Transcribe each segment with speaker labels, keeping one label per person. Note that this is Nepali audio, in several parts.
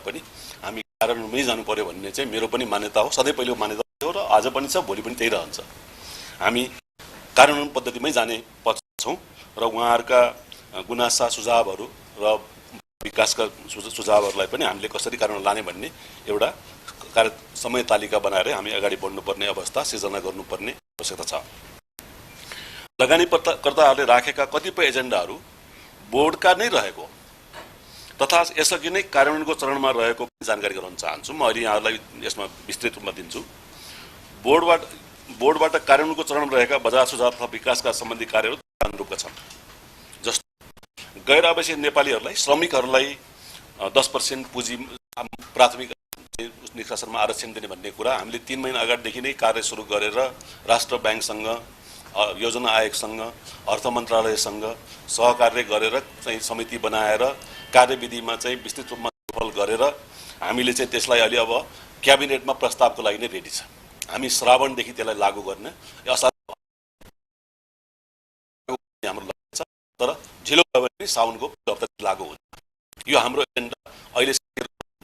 Speaker 1: पनि हामी कार्यान्वयनमै जानु पर्यो भन्ने चाहिँ मेरो पनि मान्यता हो, सधैँ पहिलो मान्यता हो र आज पनि छ, भोलि पनि त्यही रहन्छ। हामी कार्यान्वयन पद्धतिमै जाने पक्ष छौँ र उहाँहरूका गुनासा सुझावहरू र विकासका सुझावहरूलाई पनि हामीले कसरी कार्यान्वयन लाने भन्ने एउटा समय तालिका बनाएर हामी अगाडि बढ्नुपर्ने अवस्था सिर्जना गर्नुपर्ने आवश्यकता छ। लगानीकर्ताहरूले राखेका कतिपय एजेन्डाहरू बोर्डका नै रहेको तथा यसअघि नै कार्यान्वयनको चरणमा रहेको जानकारी गराउन चाहन्छु। म अहिले यहाँहरूलाई यसमा विस्तृत रूपमा दिन्छु। बोर्डबाट कार्यान्वयनको चरणमा रहेका बजार सुधार तथा विकासका सम्बन्धी कार्यहरू अनुरूपका छन्। जस्तो गैर आवासीय नेपालीहरूलाई, श्रमिकहरूलाई 10% पुँजी प्राथमिक निष्कासनमा आरक्षण दिने भन्ने कुरा हामीले 3 महिना अगाडिदेखि नै कार्य सुरु गरेर राष्ट्र ब्याङ्कसँग, योजना आयोगसँग, अर्थ मन्त्रालयसँग सहकार्य गरेर चाहिँ समिति बनाएर कार्यविधिमा चाहिँ विस्तृत रूपमा छलफल गरेर हामीले चाहिँ त्यसलाई अलि अब क्याबिनेटमा प्रस्तावको लागि नै रेडी छ। हामी श्रावणदेखि त्यसलाई लागू गर्ने हाम्रो लक्ष्य छ, तर ढिलो भयो भने साउनको हप्ता लागू हुन्छ। यो हाम्रो एजेन्डा अहिले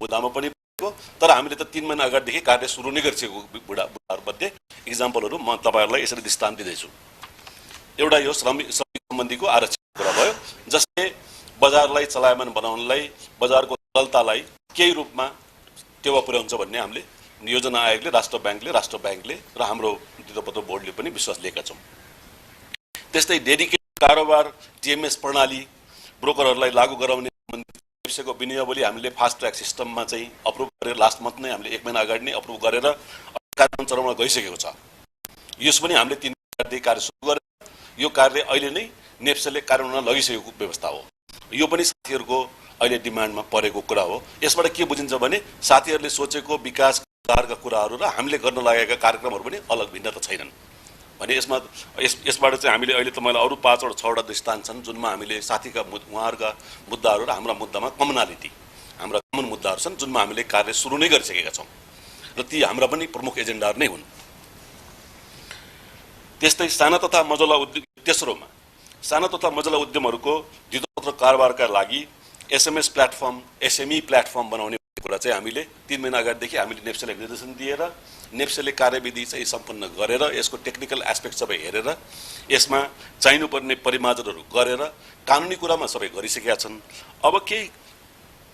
Speaker 1: मुद्दामा पनि तर हामीले त 3 महिना अगाडिदेखि कार्य सुरु नै गरिसकेको बुढाहरूमध्ये इक्जाम्पलहरू म तपाईँहरूलाई यसरी दृष्टान्त दिँदैछु। एउटा यो श्रमिक सम्बन्धीको आरक्षण कुरा भयो, जसले बजारलाई चलायमान बनाउनलाई, बजारको तरलतालाई केही रूपमा टेवा पुर्याउँछ भन्ने हामीले योजना आयोगले, राष्ट्र ब्याङ्कले र हाम्रो धितोपत्र बोर्डले पनि विश्वास लिएका छौँ। त्यस्तै डेडिकेटेड कारोबार टिएमएस प्रणाली ब्रोकरहरूलाई लागू गराउने को विनियोगले हामीले फास्ट ट्र्याक सिस्टममा चाहिँ अप्रुभ गरेर लास्ट मन्थ नै हामीले 1 महिना अगाडि नै अप्रुभ गरेर कार्यान्वयन चरणमा गइसकेको छ। यस पनि हामीले 3 महिनादेखि कार्य सुरु गरेर यो कार्य अहिले नै नेप्सेले कार्यान्वयन लगिसकेको व्यवस्था हो। यो पनि साथीहरूको अहिले डिमान्डमा परेको कुरा हो। यसबाट के बुझिन्छ भने साथीहरूले सोचेको विकास सुधारका कुराहरू र हामीले गर्न लागेका कार्यक्रमहरू पनि अलग भिन्नता छैनन् भने यसबाट चाहिँ हामीले अहिले तपाईँलाई अरू 5 वटा 6 वटा दृष्टान्त छन् जुनमा हामीले साथीका उहाँहरूका मुद्दाहरू र हाम्रा मुद्दामा कमनालिटी, हाम्रा कमन मुद्दाहरू छन् जुनमा हामीले कार्य सुरु नै गरिसकेका छौँ र ती हाम्रा पनि प्रमुख एजेन्डाहरू नै हुन्। त्यस्तै साना तथा मझौला उद्यमहरूको धितोपत्र कारोबारका लागि एसएमई प्लेटफर्म बनाउने कुरा चाहिँ हामीले 3 महिना अगाडिदेखि हामीले नेप्सेलाई निर्देशन दिएर नेप्सेले कार्यविधि चाहिँ सम्पन्न गरेर यसको टेक्निकल एस्पेक्ट सबै हेरेर यसमा चाहिनुपर्ने परिमार्जनहरू गरेर कानुनी कुरामा सबै गरिसकेका छन्। अब केही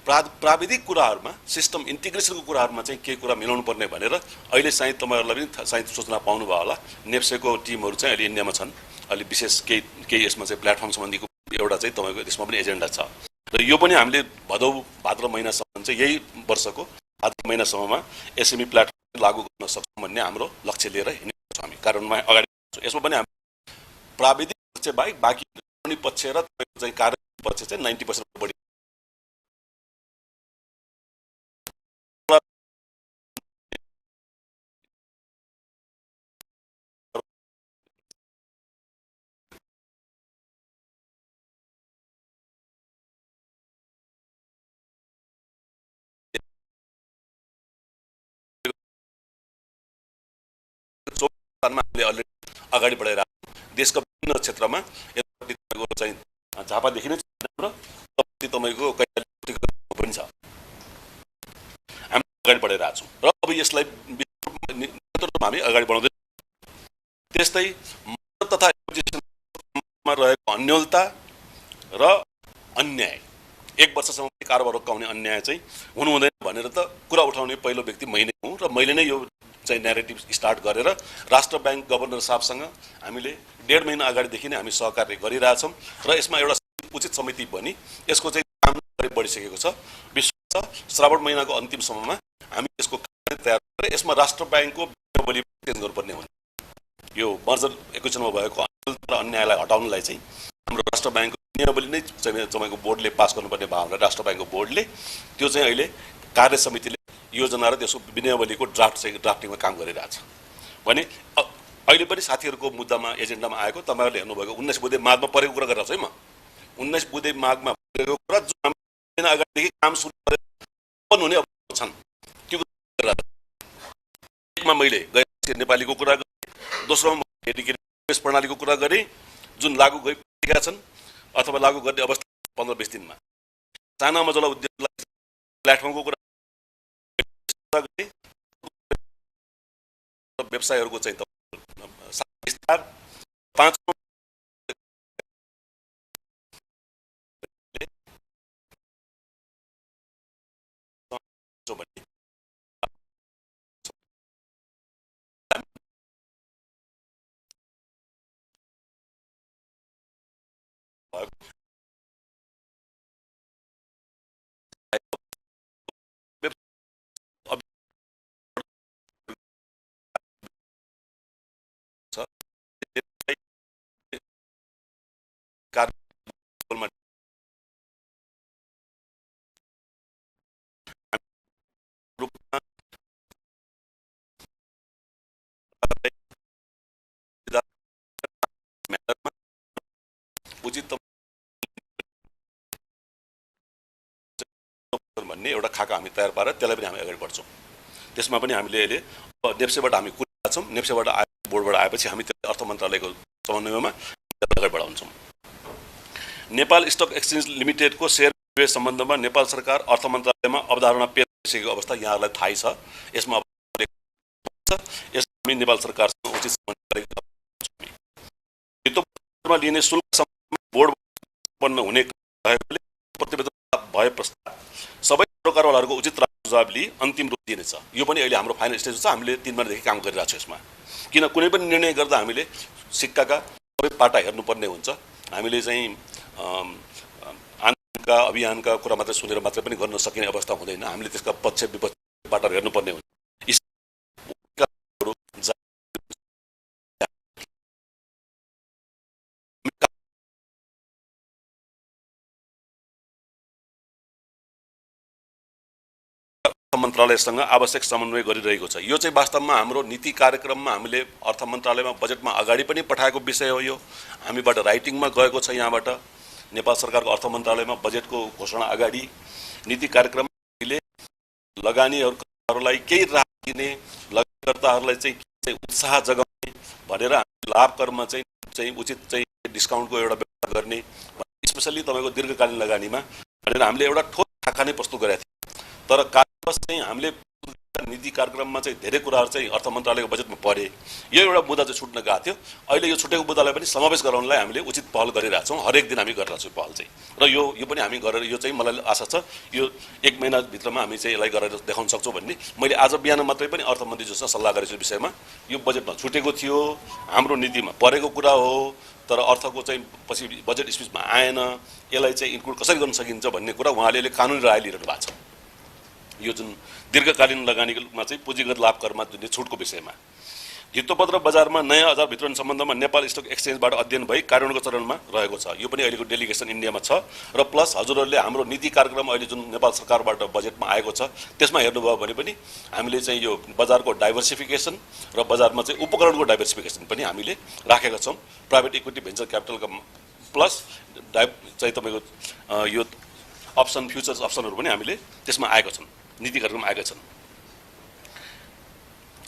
Speaker 1: प्राविधिक कुराहरूमा, सिस्टम इन्टिग्रेसनको कुराहरूमा चाहिँ केही कुरा मिलाउनु पर्ने भनेर अहिले सायद तपाईँहरूलाई पनि सायद सूचना पाउनुभयो होला, नेप्सेको टिमहरू चाहिँ अहिले इन्डियामा छन्। अहिले विशेष केही यसमा चाहिँ प्लेटफर्म सम्बन्धीको एउटा चाहिँ तपाईँको यसमा पनि एजेन्डा छ र यो पनि हामीले भाद्र महिनासम्म चाहिँ यही वर्षको भाद्र महिनासम्ममा एसएमई प्लेटफर्म लागू गर्न सक्छौँ भन्ने हाम्रो लक्ष्य लिएर हिँडेका छौँ हामी कार्यान्वयनमा अगाडि। यसमा पनि हामी प्राविधिक पक्ष बाहेक बाँकी पक्ष र तपाईँको चाहिँ कार्य पक्ष चाहिँ 90% बढी हामीले अलरेडी अगाडि बढेर देशका विभिन्न क्षेत्रमा चाहिँ झापादेखि नै र तपाईँको पनि छ, हामी अगाडि बढेर आएको छौँ र अब यसलाई हामी अगाडि बढाउँदै। त्यस्तै तथा रहेको अन्योलता र अन्याय, 1 वर्षसम्म कारोबार रोकाउने अन्याय चाहिँ हुनु हुँदैन भनेर त कुरा उठाउने पहिलो व्यक्ति मै नै हुँ र मैले नै यो चाहिँ न्यारेटिभ स्टार्ट गरेर राष्ट्र ब्याङ्क गभर्नर साहबसँग हामीले 1.5 महिना अगाडिदेखि नै हामी सहकार्य गरिरहेछौँ र यसमा एउटा उचित समिति बनी यसको चाहिँ काम बढिसकेको छ। विश्वास छ श्रावण महिनाको अन्तिमसम्ममा हामी यसको तयार गरेर यसमा राष्ट्र ब्याङ्कको विनियोगले चेन्ज गर्नुपर्ने हुन्छ। यो मर्जर एक्विजिसनमा भएको अन्यायलाई हटाउनलाई चाहिँ हाम्रो राष्ट्र ब्याङ्कको विनियोगले नै तपाईँको बोर्डले पास गर्नुपर्ने भावना राष्ट्र ब्याङ्कको बोर्डले त्यो चाहिँ अहिले कार्य समितिले योजना र त्यसको विनियोगको ड्राफ्टिङमा काम गरिरहेछ भने अहिले पनि साथीहरूको मुद्दामा एजेन्डामा आएको तपाईँहरूले हेर्नुभएको 19 बुधे माघमा परेको कुरा गरिरहेको छु है म। 19 बुधे माघमा परेको कुरा जुन महिना अगाडिदेखि काम सुरु गरेर हुने छन् त्यो एकमा मैले गैर नेपालीको कुरा गरेँ, दोस्रोमा डेडिकेटेड प्रणालीको कुरा गरेँ जुन लागू गरिएका छन् अथवा लागू गर्ने अवस्था 15-20 दिनमा, साना मझौला उद्योगलाई प्लेटफर्मको कुरा व्यवसायहरूको चाहिँ विस्तार, पाँचौं भने कार्यमा रूपमा उचित भन्ने एउटा खाका हामी तयार पारेर त्यसलाई पनि हामी अगाडि बढ्छौँ। त्यसमा पनि हामीले अहिले नेप्सेबाट हामी कुरेका छौँ। नेप्सेबाट बोर्डबाट आएपछि हामी अर्थ मन्त्रालयको समन्वयमा अगाडि बढाउँछौँ। नेपाल स्टक एक्सचेन्ज लिमिटेडको सेयर निवेश सम्बन्धमा नेपाल सरकार अर्थ मन्त्रालयमा अवधारणा पेश गरिसकेको अवस्था यहाँहरूलाई थाहै छ। यसमा हामी नेपाल सरकारसँग उचित सम्बन्ध गरेका छौँ। लिने शुल्क बोर्ड उत्पन्न हुने भएकोले प्रतिवेदन भए पश्चात सबै सरकारवालाहरूको उचित सुझाव लिई अन्तिम रूप दिनेछ। यो पनि अहिले हाम्रो फाइनल स्टेज छ। हामीले 3 महिनादेखि काम गरिरहेको छौँ यसमा। किन कुनै पनि निर्णय गर्दा हामीले सिक्काका सबै पाटा हेर्नुपर्ने हुन्छ। हामीले चाहिँ आन्दोलनका अभियानका कुरा मात्रै सुनेर मात्रै पनि गर्न सकिने अवस्था हुँदैन। हामीले त्यसका पक्ष विपक्षबाट हेर्नुपर्ने हुन्छ। मन्त्रालयसँग आवश्यक समन्वय गरिरहेको छ। यो चाहिँ वास्तवमा हाम्रो नीति कार्यक्रममा हामीले अर्थ मन्त्रालयमा बजेटमा अगाडि पनि पठाएको विषय हो। यो हामीबाट राइटिङमा गएको छ। यहाँबाट नेपाल सरकारको अर्थ मन्त्रालयमा बजेटको घोषणा अगाडि नीति कार्यक्रमले लगानीहरूलाई केही राहत दिने, लगानीकर्ताहरूलाई चाहिँ उत्साह जगाउने भनेर लाभ करमा चाहिँ उचित चाहिँ डिस्काउन्टको एउटा व्यवस्था गर्ने, स्पेसल्ली तपाईँको दीर्घकालीन लगानीमा भनेर हामीले एउटा ठोस खाका नै प्रस्तुत गरेका थियौँ। तर कार्यवश चाहिँ हामीले नीति कार्यक्रममा चाहिँ धेरै कुराहरू चाहिँ अर्थ मन्त्रालयको बजेटमा परे। यो एउटा मुद्दा चाहिँ छुट्न गएको थियो। अहिले यो छुटेको मुद्दालाई पनि समावेश गराउनलाई हामीले उचित पहल गरिरहेका छौँ। हरेक दिन हामी गरिरहेको छौँ पहल चाहिँ। र यो पनि हामी गरेर यो चाहिँ मलाई आशा छ यो 1 महिनाभित्रमा हामी चाहिँ यसलाई गरेर देखाउन सक्छौँ भन्ने मैले आज बिहान मात्रै पनि अर्थमन्त्रीज्यूसँग सल्लाह गरेको विषयमा। यो बजेटमा छुटेको थियो, हाम्रो नीतिमा परेको कुरा हो, तर अर्थको चाहिँ पछि बजेट स्पिचमा आएन। यसलाई चाहिँ इन्क्लुड कसरी गर्न सकिन्छ भन्ने कुरा उहाँले अहिले कानुनी राय लिइरहनु भएको छ। यो जुन दीर्घकालीन लगानीमा चाहिँ पुँजीगत लाभ करमा दिने छुटको विषयमा धितोपत्र बजारमा नयाँ बजार वितरण सम्बन्धमा नेपाल स्टक एक्सचेन्जबाट अध्ययन भई कार्यान्वयनको चरणमा रहेको छ। यो पनि अहिलेको डेलिगेसन इन्डियामा छ। र प्लस हजुरहरूले हाम्रो नीति कार्यक्रम अहिले जुन नेपाल सरकारबाट बजेटमा आएको छ त्यसमा हेर्नुभयो भने पनि हामीले चाहिँ यो बजारको डाइभर्सिफिकेसन र बजारमा चाहिँ उपकरणको डाइभर्सिफिकेसन पनि हामीले राखेका छौँ। प्राइभेट इक्विटी भेन्चर क्यापिटलका प्लस चाहिँ तपाईँको यो अप्सन फ्युचर्स अप्सनहरू पनि हामीले त्यसमा आएका छन्, नीति कार्यक्रम आएका छन्।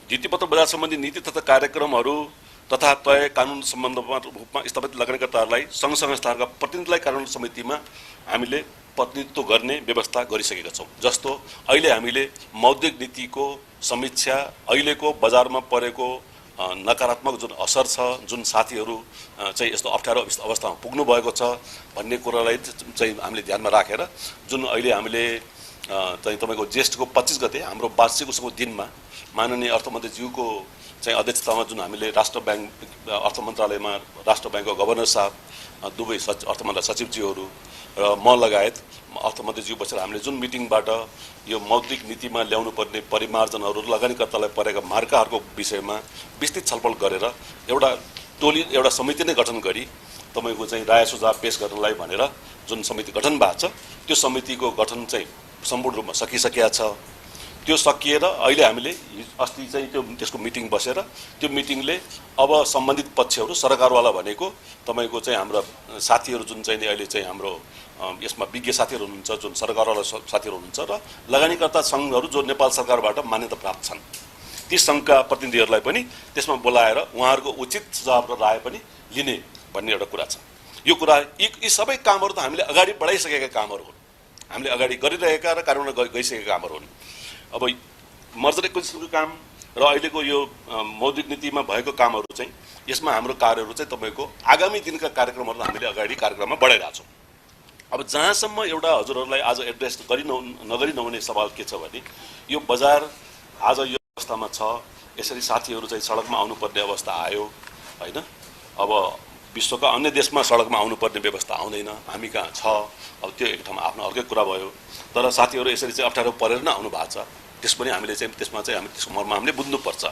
Speaker 1: भित्तिपत्र बजार सम्बन्धी नीति तथा कार्यक्रमहरू तथा तय कानुन सम्बन्धमा रूपमा स्थापित लगानीकर्ताहरूलाई सङ्घ संस्थाहरूका प्रतिनिधिलाई कानुन समितिमा हामीले प्रतिनिधित्व गर्ने व्यवस्था गरिसकेका छौँ। जस्तो अहिले हामीले मौद्रिक नीतिको समीक्षा, अहिलेको बजारमा परेको नकारात्मक जुन असर छ, जुन साथीहरू चाहिँ यस्तो अप्ठ्यारो अवस्थामा पुग्नु भएको छ भन्ने कुरालाई चाहिँ हामीले ध्यानमा राखेर जुन अहिले हामीले चाहिँ तपाईँको ज्येष्ठको 25 गते हाम्रो वार्षिक उसको दिनमा माननीय अर्थमन्त्रीज्यूको चाहिँ अध्यक्षतामा जुन हामीले राष्ट्र ब्याङ्क अर्थ मन्त्रालयमा राष्ट्र ब्याङ्कको गभर्नर साहब, दुवै अर्थ मन्त्रालय सचिवज्यूहरू र म लगायत अर्थमन्त्रीज्यू बसेर हामीले जुन मिटिङबाट यो मौद्रिक नीतिमा ल्याउनु पर्ने परिमार्जनहरू, लगानीकर्तालाई परेका मार्काहरूको विषयमा विस्तृत छलफल गरेर एउटा टोली, एउटा समिति नै गठन गरी तपाईँको चाहिँ राय सुझाव पेश गर्नलाई भनेर जुन समिति गठन भएको छ त्यो समितिको गठन चाहिँ सम्पूर्ण रूपमा सकिसकेका छ। त्यो सकिएर अहिले हामीले अस्ति चाहिँ त्यसको मिटिङ बसेर त्यो मिटिङले अब सम्बन्धित पक्षहरू सरकारवाला भनेको तपाईँको चाहिँ हाम्रा साथीहरू जुन चाहिँ अहिले चाहिँ हाम्रो यसमा विज्ञ साथीहरू हुनुहुन्छ, जुन सरकारवाला साथीहरू हुनुहुन्छ र लगानीकर्ता सङ्घहरू जो नेपाल सरकारबाट मान्यता प्राप्त छन् ती सङ्घका प्रतिनिधिहरूलाई पनि त्यसमा बोलाएर उहाँहरूको उचित सुझाव र राय पनि लिने भन्ने एउटा कुरा छ। यो कुरा यी सबै कामहरू त हामीले अगाडि बढाइसकेका कामहरू हुन्, हामीले अगाडि गरिरहेका र कार्यान्वयन गइसकेका कामहरू हुन्। अब मर्जर एक्विजिसनको काम र अहिलेको यो मौद्रिक नीतिमा भएको कामहरू चाहिँ यसमा हाम्रो कार्यहरू चाहिँ तपाईँको आगामी दिनका कार्यक्रमहरू हामीले अगाडि कार्यक्रममा बढाइरहेका छौँ। अब जहाँसम्म एउटा हजुरहरूलाई आज एड्रेस नगरी नहुने सवाल के छ भने यो बजार आज यो अवस्थामा छ, यसरी साथीहरू चाहिँ सडकमा आउनुपर्ने अवस्था आयो होइन। अब विश्वका अन्य देशमा सडकमा आउनुपर्ने व्यवस्था आउँदैन, हामी कहाँ छ। अब त्यो एक ठाउँमा आफ्नो अर्कै कुरा भयो, तर साथीहरू यसरी चाहिँ अप्ठ्यारो परेर नै आउनु भएको छ। त्यस पनि हामीले चाहिँ त्यसमा चाहिँ हामी त्यसको मर्म हामीले बुझ्नुपर्छ।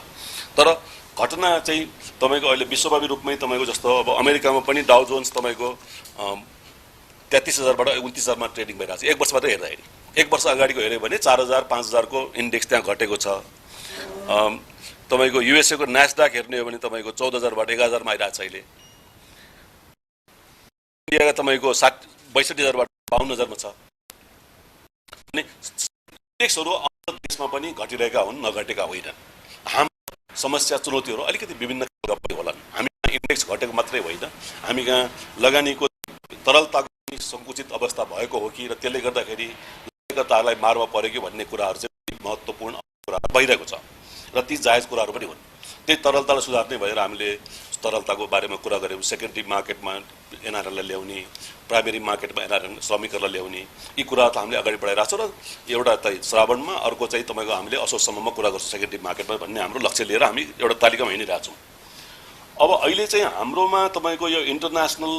Speaker 1: तर घटना चाहिँ तपाईँको अहिले विश्वव्यापी रूपमै तपाईँको जस्तो अब अमेरिकामा पनि डाउ जोन्स तपाईँको 33,000बाट 29,000मा ट्रेडिङ भइरहेको छ एक वर्षबाट हेर्दाखेरि। एक वर्ष अगाडिको हेऱ्यो भने 4,000 5,000को इन्डेक्स त्यहाँ घटेको छ। तपाईँको युएसएको न्यास्डाक हेर्ने हो भने तपाईँको 14,000बाट 11,000मा आइरहेको छ अहिले। इन्डियाका तपाईँको 62,000बाट 52,000मा छ। अनि इन्डेक्सहरू अन्य देशमा पनि घटिरहेका हुन्, नघटेका होइनन्। हाम्रो समस्या चुनौतीहरू अलिकति विभिन्न खालका होलान्। हामी इन्डेक्स घटेको मात्रै होइन, हामी कहाँ लगानीको तरलताको सङ्कुचित अवस्था भएको हो कि र त्यसले गर्दाखेरि लगानीकर्ताहरूलाई मारमा पऱ्यो कि भन्ने कुराहरू चाहिँ महत्त्वपूर्ण कुराहरू भइरहेको छ र ती जायज कुराहरू पनि हुन्। त्यही तरलतालाई सुधार्ने भएर हामीले तरलताको बारेमा कुरा गऱ्यौँ। सेकेन्डरी मार्केटमा एनआरएललाई ल्याउने, प्राइमेरी मार्केटमा एनआरएल श्रमिकहरूलाई ल्याउने, यी कुरा त हामीले अगाडि बढाइरहेको छौँ र एउटा त श्रावणमा, अर्को चाहिँ तपाईँको हामीले असोजसम्ममा कुरा गर्छौँ सेकेन्डरी मार्केटमा भन्ने हाम्रो लक्ष्य लिएर हामी एउटा तालिकामा हिँडिरहेको छौँ। अब अहिले चाहिँ हाम्रोमा तपाईँको यो इन्टरनेसनल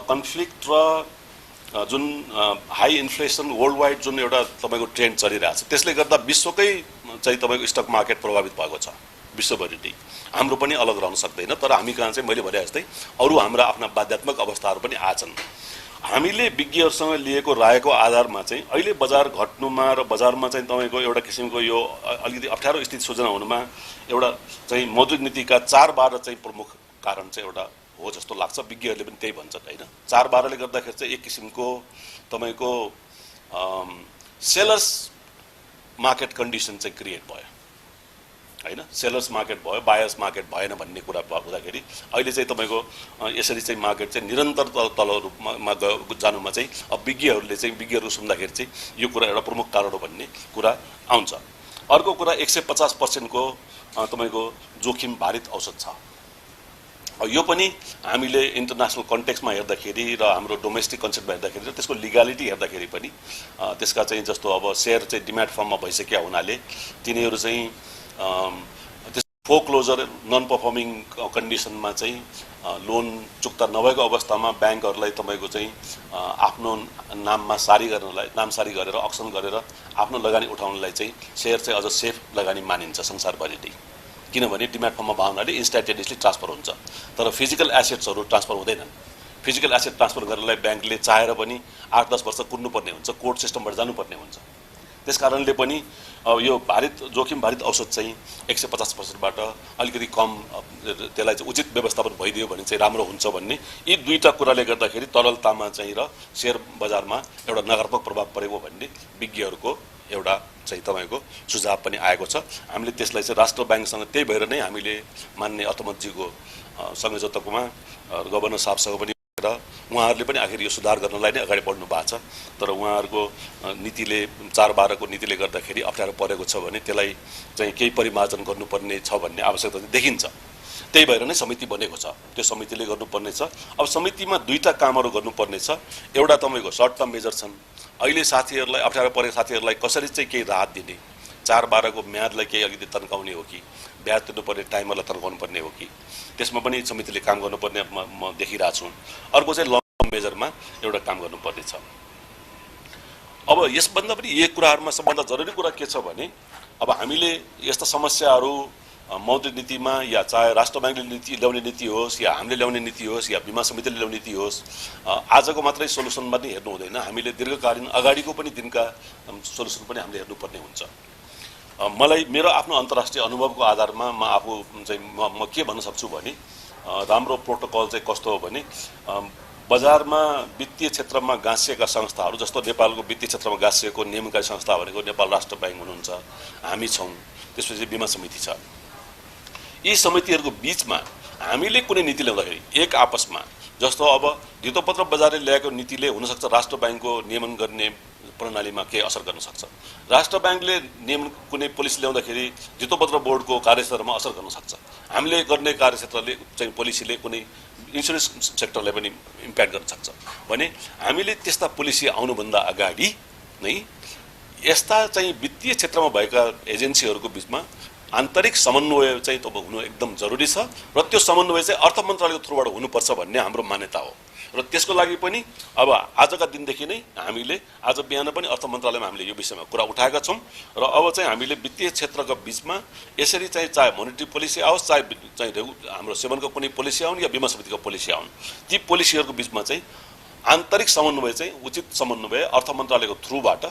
Speaker 1: कन्फ्लिक्ट र जुन हाई इन्फ्लेसन वर्ल्ड वाइड जुन एउटा तपाईँको ट्रेन्ड चलिरहेको छ, त्यसले गर्दा विश्वकै चाहिँ तपाईँको स्टक मार्केट प्रभावित भएको छ विश्वभरि नै। हाम्रो पनि अलग रहन सक्दैन, तर हामी कहाँ चाहिँ मैले भने जस्तै अरू हाम्रा आफ्ना बाध्यात्मक अवस्थाहरू पनि आछन्। हामीले विज्ञहरूसँग लिएको रायको आधारमा चाहिँ अहिले बजार घट्नुमा र बजारमा चाहिँ तपाईँको एउटा किसिमको यो अलिकति अप्ठ्यारो स्थिति सृजना हुनुमा एउटा चाहिँ मौद्रिक नीतिका 4-12 चाहिँ प्रमुख कारण चाहिँ एउटा हो जस्तो लाग्छ। विज्ञहरूले पनि त्यही भन्छन् होइन। 4-12ले गर्दाखेरि चाहिँ एक किसिमको तपाईँको सेलर्स मार्केट कन्डिसन चाहिँ क्रिएट भयो होइन। सेलर्स मार्केट भयो, बायर्स मार्केट भएन भन्ने कुरा हुँदाखेरि अहिले चाहिँ तपाईँको यसरी चाहिँ मार्केट चाहिँ निरन्तर तल रूपमा जानुमा चाहिँ अब विज्ञहरू सुन्दाखेरि चाहिँ यो कुरा एउटा प्रमुख कारण हो भन्ने कुरा आउँछ। अर्को कुरा 150%को तपाईँको जोखिम भारित औषध छ। यो पनि हामीले इन्टरनेसनल कन्टेक्स्टमा हेर्दाखेरि र हाम्रो डोमेस्टिक कन्सेप्टमा हेर्दाखेरि र त्यसको लिगालिटी हेर्दाखेरि पनि त्यसका चाहिँ जस्तो अब सेयर चाहिँ डिम्याट फर्ममा भइसकेका हुनाले तिनीहरू चाहिँ फोक्लोजर नन पर्फर्मिङ कन्डिसनमा चाहिँ लोन चुक्ता नभएको अवस्थामा ब्याङ्कहरूलाई तपाईँको चाहिँ आफ्नो नाममा नामसारी गरेर अक्सन गरेर आफ्नो लगानी उठाउनलाई चाहिँ सेयर चाहिँ अझ सेफ लगानी मानिन्छ संसारभरि नै। किनभने डिम्याट फर्ममा भयो हुनाले इन्स्ट्यान्टेनियसली ट्रान्सफर हुन्छ, तर फिजिकल एसेट्सहरू ट्रान्सफर हुँदैनन्। फिजिकल एसेट ट्रान्सफर गर्नलाई ब्याङ्कले चाहेर पनि 8-10 वर्ष कुर्नुपर्ने हुन्छ, कोर्ट सिस्टमबाट जानुपर्ने हुन्छ। त्यस कारणले पनि यो जोखिम भारित औषध चाहिँ 150%बाट अलिकति कम त्यसलाई चाहिँ उचित व्यवस्थापन भइदियो भने चाहिँ राम्रो हुन्छ भन्ने यी दुईटा कुराले गर्दाखेरि तरलतामा चाहिँ र सेयर बजारमा एउटा नकारात्मक प्रभाव परेको भन्ने विज्ञहरूको एउटा चाहिँ तपाईँको सुझाव पनि आएको छ। हामीले त्यसलाई चाहिँ राष्ट्र ब्याङ्कसँग त्यही भएर नै हामीले मान्य अर्थमन्त्रीको संयोजकत्वमा गभर्नर साहबसँग पनि र उहाँहरूले पनि आखिर यो सुधार गर्नलाई नै अगाडि बढ्नु भएको छ। तर उहाँहरूको नीतिले 4-12को नीतिले गर्दाखेरि अप्ठ्यारो परेको छ भने त्यसलाई चाहिँ केही परिमार्जन गर्नुपर्ने छ भन्ने आवश्यकता देखिन्छ। त्यही भएर नै समिति बनेको छ, त्यो समितिले गर्नुपर्ने छ। अब समितिमा दुईटा कामहरू गर्नुपर्ने छ। एउटा तपाईँको सर्ट टर्म मेजर छन्। अहिले साथीहरूलाई अप्ठ्यारो परेको साथीहरूलाई कसरी चाहिँ केही राहत दिने, 4-12को म्यादलाई केही अलिकति तन्काउने हो कि ब्याज तिर्नुपर्ने टाइमहरूलाई तन्काउनु पर्ने हो कि, त्यसमा पनि समितिले काम गर्नुपर्ने म देखिरहेको छु। अर्को चाहिँ लङ टर्म मेजरमा एउटा काम गर्नुपर्ने छ। अब यसभन्दा पनि यही कुराहरूमा सबभन्दा जरुरी कुरा के छ भने अब हामीले यस्ता समस्याहरू मौद्रिक नीतिमा या चाहे राष्ट्र ब्याङ्कले नीति ल्याउने नीति होस् या हामीले ल्याउने नीति होस् या बीमा समितिले ल्याउने नीति होस्, आजको मात्रै सोलुसनमा पनि हेर्नु हुँदैन। हामीले दीर्घकालीन अगाडिको पनि दिनका सोलुसन पनि हामीले हेर्नुपर्ने हुन्छ। मलाई मेरो आफ्नो अन्तर्राष्ट्रिय अनुभवको आधारमा म आफू चाहिँ म के भन्न सक्छु भने राम्रो प्रोटोकल चाहिँ कस्तो हो भने बजारमा वित्तीय क्षेत्रमा गाँसिएका संस्थाहरू जस्तो नेपालको वित्तीय क्षेत्रमा गाँसिएको नियमनकारी संस्था भनेको नेपाल राष्ट्र ब्याङ्क हुनुहुन्छ, हामी छौँ, त्यसपछि बीमा समिति छ। यी समितिहरूको बीचमा हामीले कुनै नीति ल्याउँदाखेरि एक आपसमा जस्तो अब धितोपत्र बजारले ल्याएको नीतिले हुनसक्छ राष्ट्र ब्याङ्कको नियमन गर्ने प्रणालीमा के असर गर्न सक्छ। राष्ट्र ब्याङ्कले नियम कुनै पोलिसी ल्याउँदाखेरि धितोपत्र बोर्डको कार्यक्षेत्रमा असर गर्न सक्छ। हामीले गर्ने कार्यक्षेत्रले चाहिँ पोलिसीले कुनै इन्सुरेन्स सेक्टरलाई पनि इम्प्याक्ट गर्न सक्छ भने हामीले त्यस्ता पोलिसी आउनुभन्दा अगाडि नै यस्ता चाहिँ वित्तीय क्षेत्रमा भएका एजेन्सीहरूको बिचमा आन्तरिक समन्वय चाहिँ तब हुनु एकदम जरुरी छ र त्यो समन्वय चाहिँ अर्थ मन्त्रालयको थ्रुबाट हुनुपर्छ भन्ने हाम्रो मान्यता हो र त्यसको लागि पनि अब आजका दिनदेखि नै हामीले आज बिहान पनि अर्थ मन्त्रालयमा हामीले यो विषयमा कुरा उठाएका छौं र अब चाहिँ हामीले वित्तीय क्षेत्रका बीचमा यसरी चाहिँ चाहे मोनेटरी पोलिसी आओस् चाहे हाम्रो सेवनको कुनै पोलिसी आउन् या बीमा समितिको पोलिसी आउन् ती पोलिसीहरूको बीचमा चाहिँ आन्तरिक समन्वय चाहिँ उचित समन्वय अर्थ मन्त्रालयको थ्रुबाट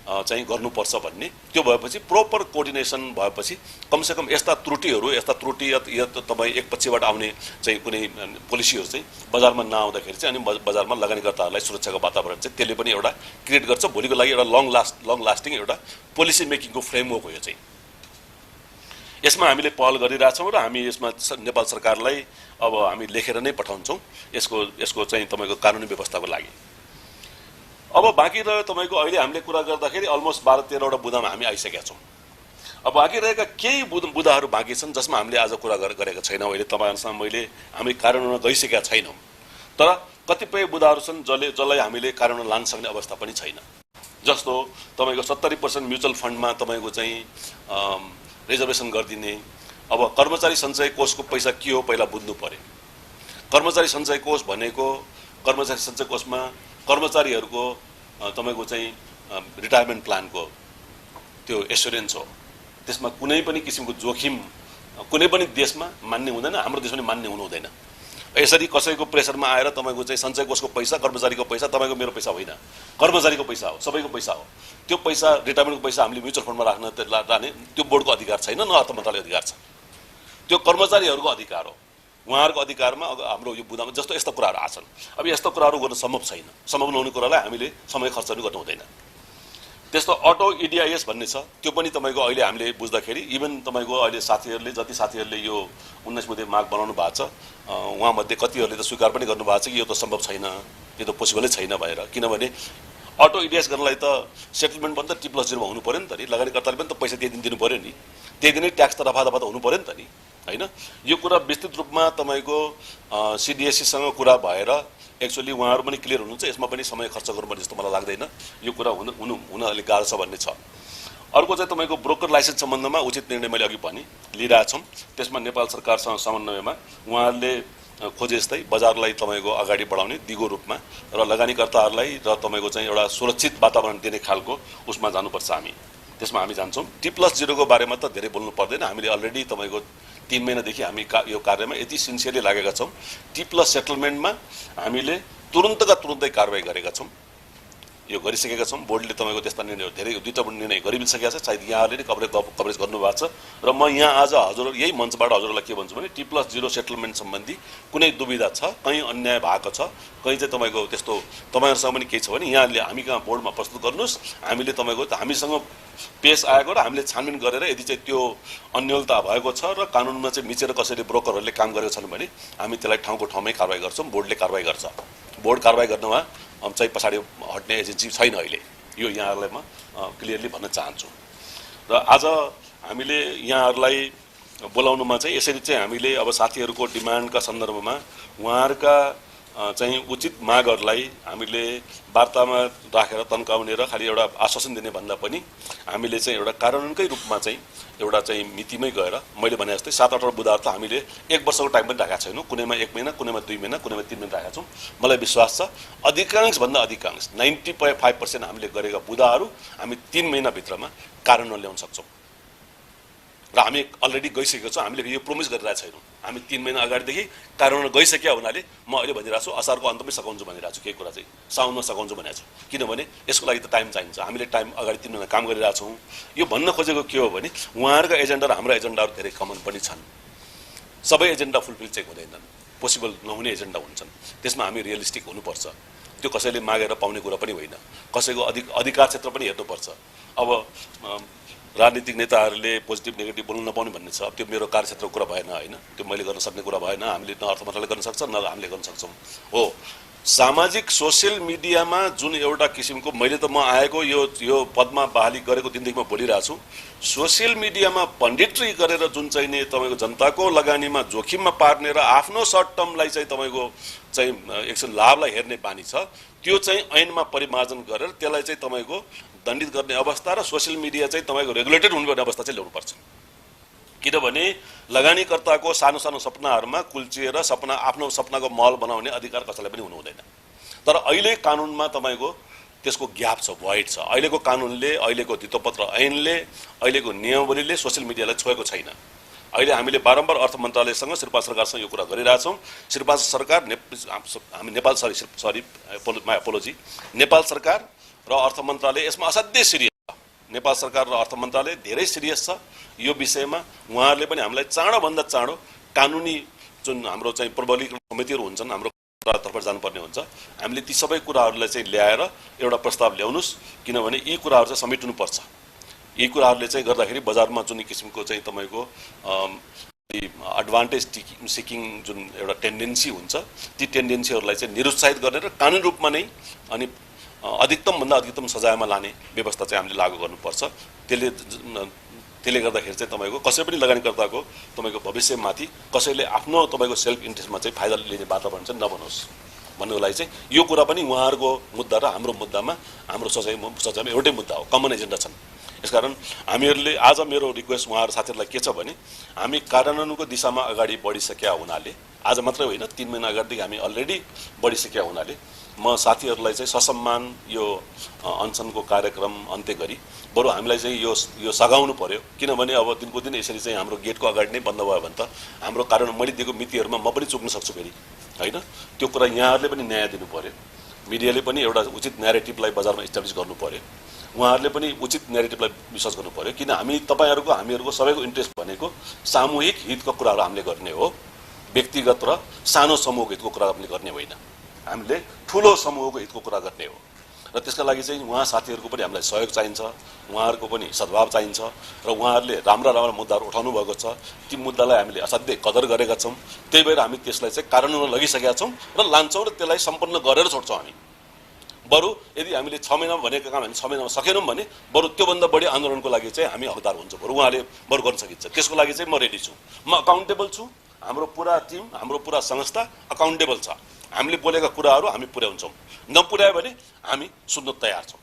Speaker 1: चाहिँ गर्नुपर्छ भन्ने त्यो भएपछि प्रोपर कोअर्डिनेसन भएपछि कमसेकम यस्ता त्रुटि या तपाईँ एक पक्षबाट आउने चाहिँ कुनै पोलिसीहरू चाहिँ बजारमा नआउँदाखेरि चाहिँ अनि बजारमा लगानीकर्ताहरूलाई सुरक्षाको वातावरण चाहिँ त्यसले पनि एउटा क्रिएट गर्छ भोलिको लागि एउटा लङ लास्टिङ एउटा पोलिसी मेकिङको फ्रेमवर्क हो यो चाहिँ। यसमा हामीले पहल गरिरहेछौँ र हामी यसमा नेपाल सरकारलाई अब हामी लेखेर नै पठाउँछौँ यसको चाहिँ तपाईको कानुनी व्यवस्थाको लागि। अब बाँकी रह्यो तपाईको अहिले हामीले कुरा गर्दाखेरि अलमोस्ट 12-13 वटा बुदामा हामी आइसकेका छौँ। अब बाँकी रहेका केही बुदाहरू बाँकी छन् जसमा हामीले आज कुरा गरेका छैनौँ। अहिले तपाईहरुसँग हामी कार्यान्वयनमा गइसकेका छैनौँ तर कतिपय बुदाहरू छन् जसलाई हामीले कार्यान्वयन लान सक्ने अवस्था पनि छैन। जस्तो तपाईको 70% म्युचुअल फन्डमा तपाईको चाहिँ रिजर्भेसन गरिदिने। अब कर्मचारी सञ्चय कोषको पैसा के हो पहिला बुझ्नु पर्यो। कर्मचारी सञ्चय कोष भनेको कर्मचारी सञ्चय कोषमा कर्मचारीहरूको तपाईको चाहिँ रिटायरमेन्ट प्लानको त्यो एस्योरेन्स हो। त्यसमा कुनै पनि किसिमको जोखिम कुनै पनि देशमा मान्य हुँदैन, हाम्रो देशमा पनि मान्य हुनु हुँदैन। यसरी कसैको प्रेसरमा आएर तपाईको चाहिँ सञ्चय कोषको पैसा कर्मचारीको पैसा तपाईको मेरो पैसा होइन, कर्मचारीको पैसा हो, सबैको पैसा हो। त्यो पैसा रिटायरमेन्टको पैसा हामीले म्युचुअल फन्डमा राख्ने त्यो बोर्डको अधिकार छैन, न अर्थ मन्त्रालयको अधिकार छ। त्यो कर्मचारीहरूको अधिकार हो। उहाँहरूको अधिकारमा हाम्रो यो बुदामा जस्तो यस्ता कुराहरू आछन्। अब यस्ता कुराहरू गर्न सम्भव छैन। सम्भव नहुने कुरालाई हामीले समय खर्च पनि गर्नु हुँदैन। त्यस्तो अटो इडिआइएस भन्ने छ, त्यो पनि तपाईको अहिले हामीले बुझ्दाखेरि इभन तपाईको अहिले जति साथीहरूले यो 19 बुँदे माग बनाउनु भएको छ उहाँमध्ये कतिहरूले त स्वीकार पनि गर्नुभएको छ कि यो त सम्भव छैन, यो त पोसिबलै छैन भनेर। किनभने अटो इडिआइएस गर्नलाई त सेटलमेन्ट पनि त T+0 मा हुनु पर्यो नि त नि, लगानीकर्ताले पनि त पैसा त्यही दिन दिनु पर्यो नि, त्यही दिनै ट्याक्स त रफादफा त हुनु पर्यो नि त नि, हैन। यो कुरा विस्तृत रूपमा तपाईको CDSC सँग कुरा भएर एक्चुअली उहाँहरू पनि क्लियर हुनुहुन्छ। यसमा पनि समय खर्च गर्नुपर्ने जस्तो मलाई लाग्दैन। यो कुरा हुन अलिक गाह्रो छ भन्ने छ। अर्को चाहिँ तपाईको ब्रोकर लाइसेन्स सम्बन्धमा उचित निर्णय मैले अघि पनि लिइरहेछौँ। त्यसमा नेपाल सरकारसँग समन्वयमा उहाँहरूले खोजे जस्तै बजारलाई तपाईको अगाडि बढाउने दिगो रूपमा र लगानीकर्ताहरूलाई र तपाईको चाहिँ एउटा सुरक्षित वातावरण दिने खालको उसमा जानुपर्छ हामी। त्यसमा हामी जान्छौँ। T+0 को बारेमा त धेरै बोल्नु पर्दैन। हामीले अलरेडी तपाईको 3 महिनादेखि हामी यो कार्यमा यति सिन्सियरली लागेका छौँ। T+ सेटलमेन्टमा हामीले तुरुन्तका तुरुन्तै कारबाही गरेका छौँ। यो गरिसकेका छौँ। बोर्डले तपाईको त्यस्ता निर्णयहरू धेरै 2टा निर्णय गरिसकेका छ। सायद यहाँहरूले नै कभरेज गर्नुभएको छ र म यहाँ आज हजुरहरू यही मञ्चबाट हजुरहरूलाई के भन्छु भने T+0 सेटलमेन्ट सम्बन्धी कुनै दुविधा छ, कहीँ अन्याय भएको छ, कहीँ चाहिँ तपाईको त्यस्तो तपाईहरुसँग पनि केही छ भने यहाँले हामी कहाँ बोर्डमा प्रस्तुत गर्नुहोस्। हामीले तपाईको हामीसँग पेश आएको र हामीले छानबिन गरेर यदि चाहिँ त्यो अन्यलता भएको छ र कानुनमा चाहिँ मिचेर कसैले ब्रोकरहरूले काम गरेका छन् भने हामी त्यसलाई ठाउँको ठाउँमै कारबाही गर्छौँ। बोर्डले कारबाही गर्छ। बोर्ड कारबाही गर्नमा चाहिँ पछाडि हट्ने एजेन्सी छैन अहिले। यो यहाँहरूलाई म क्लियरली भन्न चाहन्छु। र आज हामीले यहाँहरूलाई बोलाउनुमा चाहिँ यसरी चाहिँ हामीले अब साथीहरूको डिमान्डका सन्दर्भमा उहाँहरूका चाहिँ उचित मागहरूलाई हामीले वार्तामा राखेर तन्काउने र खालि एउटा आश्वासन दिने भन्दा पनि हामीले चाहिँ एउटा कार्यान्वयनकै रूपमा चाहिँ एउटा चाहिँ मितिमै गएर मैले भने जस्तै 7-8 बुदाहरू त हामीले 1 वर्षको टाइम पनि राखेका छैनौँ। कुनैमा 1 महिना, कुनैमा 2 महिना, कुनैमा 3 महिना राखेका छौँ। मलाई विश्वास छ अधिकांशभन्दा अधिकांश 95% हामीले गरेका बुदाहरू हामी 3 महिनाभित्रमा कार्यान्वयन ल्याउन सक्छौँ र हामी अलरेडी गइसकेका छौँ। हामीले यो प्रोमिस गरिरहेको छैनौँ। हामी 3 महिना अगाडिदेखि कार्यान्वयन गइसक्यो हुनाले म अहिले भनिरहेको छु असारको अन्तमै सघाउँछु भनिरहेको छु। केही कुरा चाहिँ साउनमा सघाउँछु भनेको छु। किनभने यसको लागि त टाइम चाहिन्छ। हामीले टाइम अगाडि 3 महिना काम गरिरहेको छौँ। यो भन्न खोजेको के हो भने उहाँहरूका एजेन्डा र हाम्रो एजेन्डाहरू धेरै कमन पनि छन्। सबै एजेन्डा फुलफिल चाहिँ हुँदैनन्, पोसिबल नहुने एजेन्डा हुन्छन्। त्यसमा हामी रियलिस्टिक हुनुपर्छ। त्यो कसैले मागेर पाउने कुरा पनि होइन। कसैको अधिकार क्षेत्र पनि हेर्नुपर्छ। अब राजनीतिक नेताहरूले पोजिटिभ नेगेटिभ बोल्नु नपाउने भन्ने छ। अब त्यो मेरो कार्यक्षेत्रको कुरा भएन होइन, त्यो मैले गर्न सक्ने कुरा भएन। हामीले न अर्थ मन्त्रालयले गर्न सक्छ न हामीले गर्न सक्छौँ। हो, सामाजिक सोसियल मिडियामा जुन एउटा किसिमको मैले त म आएको यो पदमा बहाली गरेको दिनदेखि म बोलिरहेको छु, सोसियल मिडियामा पण्डितरी गरेर जुन चाहिँ नि तपाईँको जनताको लगानीमा जोखिममा पार्ने र आफ्नो सर्ट टर्मलाई चाहिँ तपाईँको चाहिँ एकछिन लाभलाई हेर्ने बानी छ, त्यो चाहिँ ऐनमा परिमार्जन गरेर त्यसलाई चाहिँ तपाईँको दण्डित गर्ने अवस्था र सोसियल मिडिया चाहिँ तपाईँको रेगुलेटेड हुनुपर्ने अवस्था चाहिँ ल्याउनुपर्छ। किनभने लगानीकर्ताको सानो सानो सपनाहरूमा कुल्चिएर आफ्नो सपनाको महल बनाउने अधिकार कसैलाई पनि हुनु हुँदैन। तर अहिले कानुनमा तपाईँको त्यसको ग्याप छ, भोइड छ। अहिलेको कानुनले, अहिलेको धितोपत्र ऐनले, अहिलेको नियमावलीले सोसियल मिडियालाई छोएको छैन। अहिले हामीले बारम्बार अर्थ मन्त्रालयसँग श्रीपाद सरकारसँग यो कुरा गरिरहेछौँ। श्रीपाद सरकार हामी नेपाल नेपाल सरकार र अर्थ मन्त्रालय यसमा असाध्यै सिरियस छ। नेपाल सरकार र अर्थ मन्त्रालय धेरै सिरियस छ यो विषयमा। उहाँहरूले पनि हामीलाई चाँडोभन्दा चाँडो कानुनी जुन हाम्रो चाहिँ प्रबलीकरण समितिहरू हुन्छन्, हाम्रो तर्फ जानुपर्ने हुन्छ, हामीले ती सबै कुराहरूलाई चाहिँ ल्याएर एउटा प्रस्ताव ल्याउनुहोस्। किनभने यी कुराहरू चाहिँ समेट्नुपर्छ। यी कुराहरूले चाहिँ गर्दाखेरि बजारमा जुन किसिमको चाहिँ तपाईँको एडभान्टेज सिकिङ जुन एउटा टेन्डेन्सी हुन्छ, ती टेन्डेन्सीहरूलाई चाहिँ निरुत्साहित गर्ने र कानुनी रूपमा नै अनि अधिकतमभन्दा अधिकतम सजायमा लाने व्यवस्था चाहिँ हामीले लागू गर्नुपर्छ। त्यसले गर्दाखेरि चाहिँ तपाईँको कसै पनि लगानीकर्ताको तपाईँको भविष्यमाथि कसैले आफ्नो तपाईँको सेल्फ इन्ट्रेस्टमा चाहिँ फाइदा लिने वातावरण चाहिँ नबनोस् भन्नुको लागि चाहिँ यो कुरा पनि उहाँहरूको मुद्दा र हाम्रो मुद्दामा हाम्रो सोचाइमा एउटै मुद्दा हो, कमन एजेन्डा छन्। यसकारण हामीहरूले आज मेरो रिक्वेस्ट उहाँहरू साथीहरूलाई के छ भने हामी कार्यान्वयनको दिशामा अगाडि बढिसकेका हुनाले, आज मात्रै होइन 3 महिना अगाडिदेखि हामी अलरेडी बढिसकेका हुनाले म साथीहरूलाई चाहिँ ससम्मान यो अनसनको कार्यक्रम अन्त्य गरी बरु हामीलाई चाहिँ यो सघाउनु पर्यो। किनभने अब दिनको दिन यसरी चाहिँ हाम्रो गेटको अगाडि नै बन्द भयो भने त हाम्रो कार्यान्वयन मैले दिएको मितिहरूमा म पनि चुक्न सक्छु फेरि होइन। त्यो कुरा यहाँहरूले पनि न्याय दिनु पर्यो, मिडियाले पनि एउटा उचित न्यारेटिभलाई बजारमा इस्टाब्लिस गर्नु पर्यो, उहाँहरूले पनि उचित न्यारेटिभलाई विश्वास गर्नु पर्यो। किन हामीहरूको सबैको इन्ट्रेस्ट भनेको सामूहिक हितको कुराहरू हामीले गर्ने हो, व्यक्तिगत र सानो समूहको हितको कुरा हामीले गर्ने होइन। हामीले ठुलो समूहको हितको कुरा गर्ने हो र त्यसका लागि चाहिँ उहाँ साथीहरूको पनि हामीलाई सहयोग चाहिन्छ, उहाँहरूको पनि सद्भाव चाहिन्छ र उहाँहरूले राम्रा मुद्दाहरू उठाउनु भएको छ। ती मुद्दालाई हामीले असाध्यै कदर गरेका छौँ। त्यही भएर हामी त्यसलाई चाहिँ कार्यान्वयनमा लगिसकेका छौँ र लान्छौँ र त्यसलाई सम्पन्न गरेर छोड्छौँ। हामी बरु यदि हामीले 6 महिनामा भनेको काम हामी 6 महिनामा सकेनौँ भने बरु त्योभन्दा बढी आन्दोलनको लागि चाहिँ हामी हकदार हुन्छौँ। उहाँले बरु गर्न सकिन्छ। त्यसको लागि चाहिँ म रेडी छु, म अकाउन्टेबल छु। हाम्रो पुरा टिम, हाम्रो पुरा संस्था अकाउन्टेबल छ। हामीले बोलेका कुराहरू हामी पुर्याउँछौँ, नपुर्यायो भने हामी सुन्न तयार छौँ,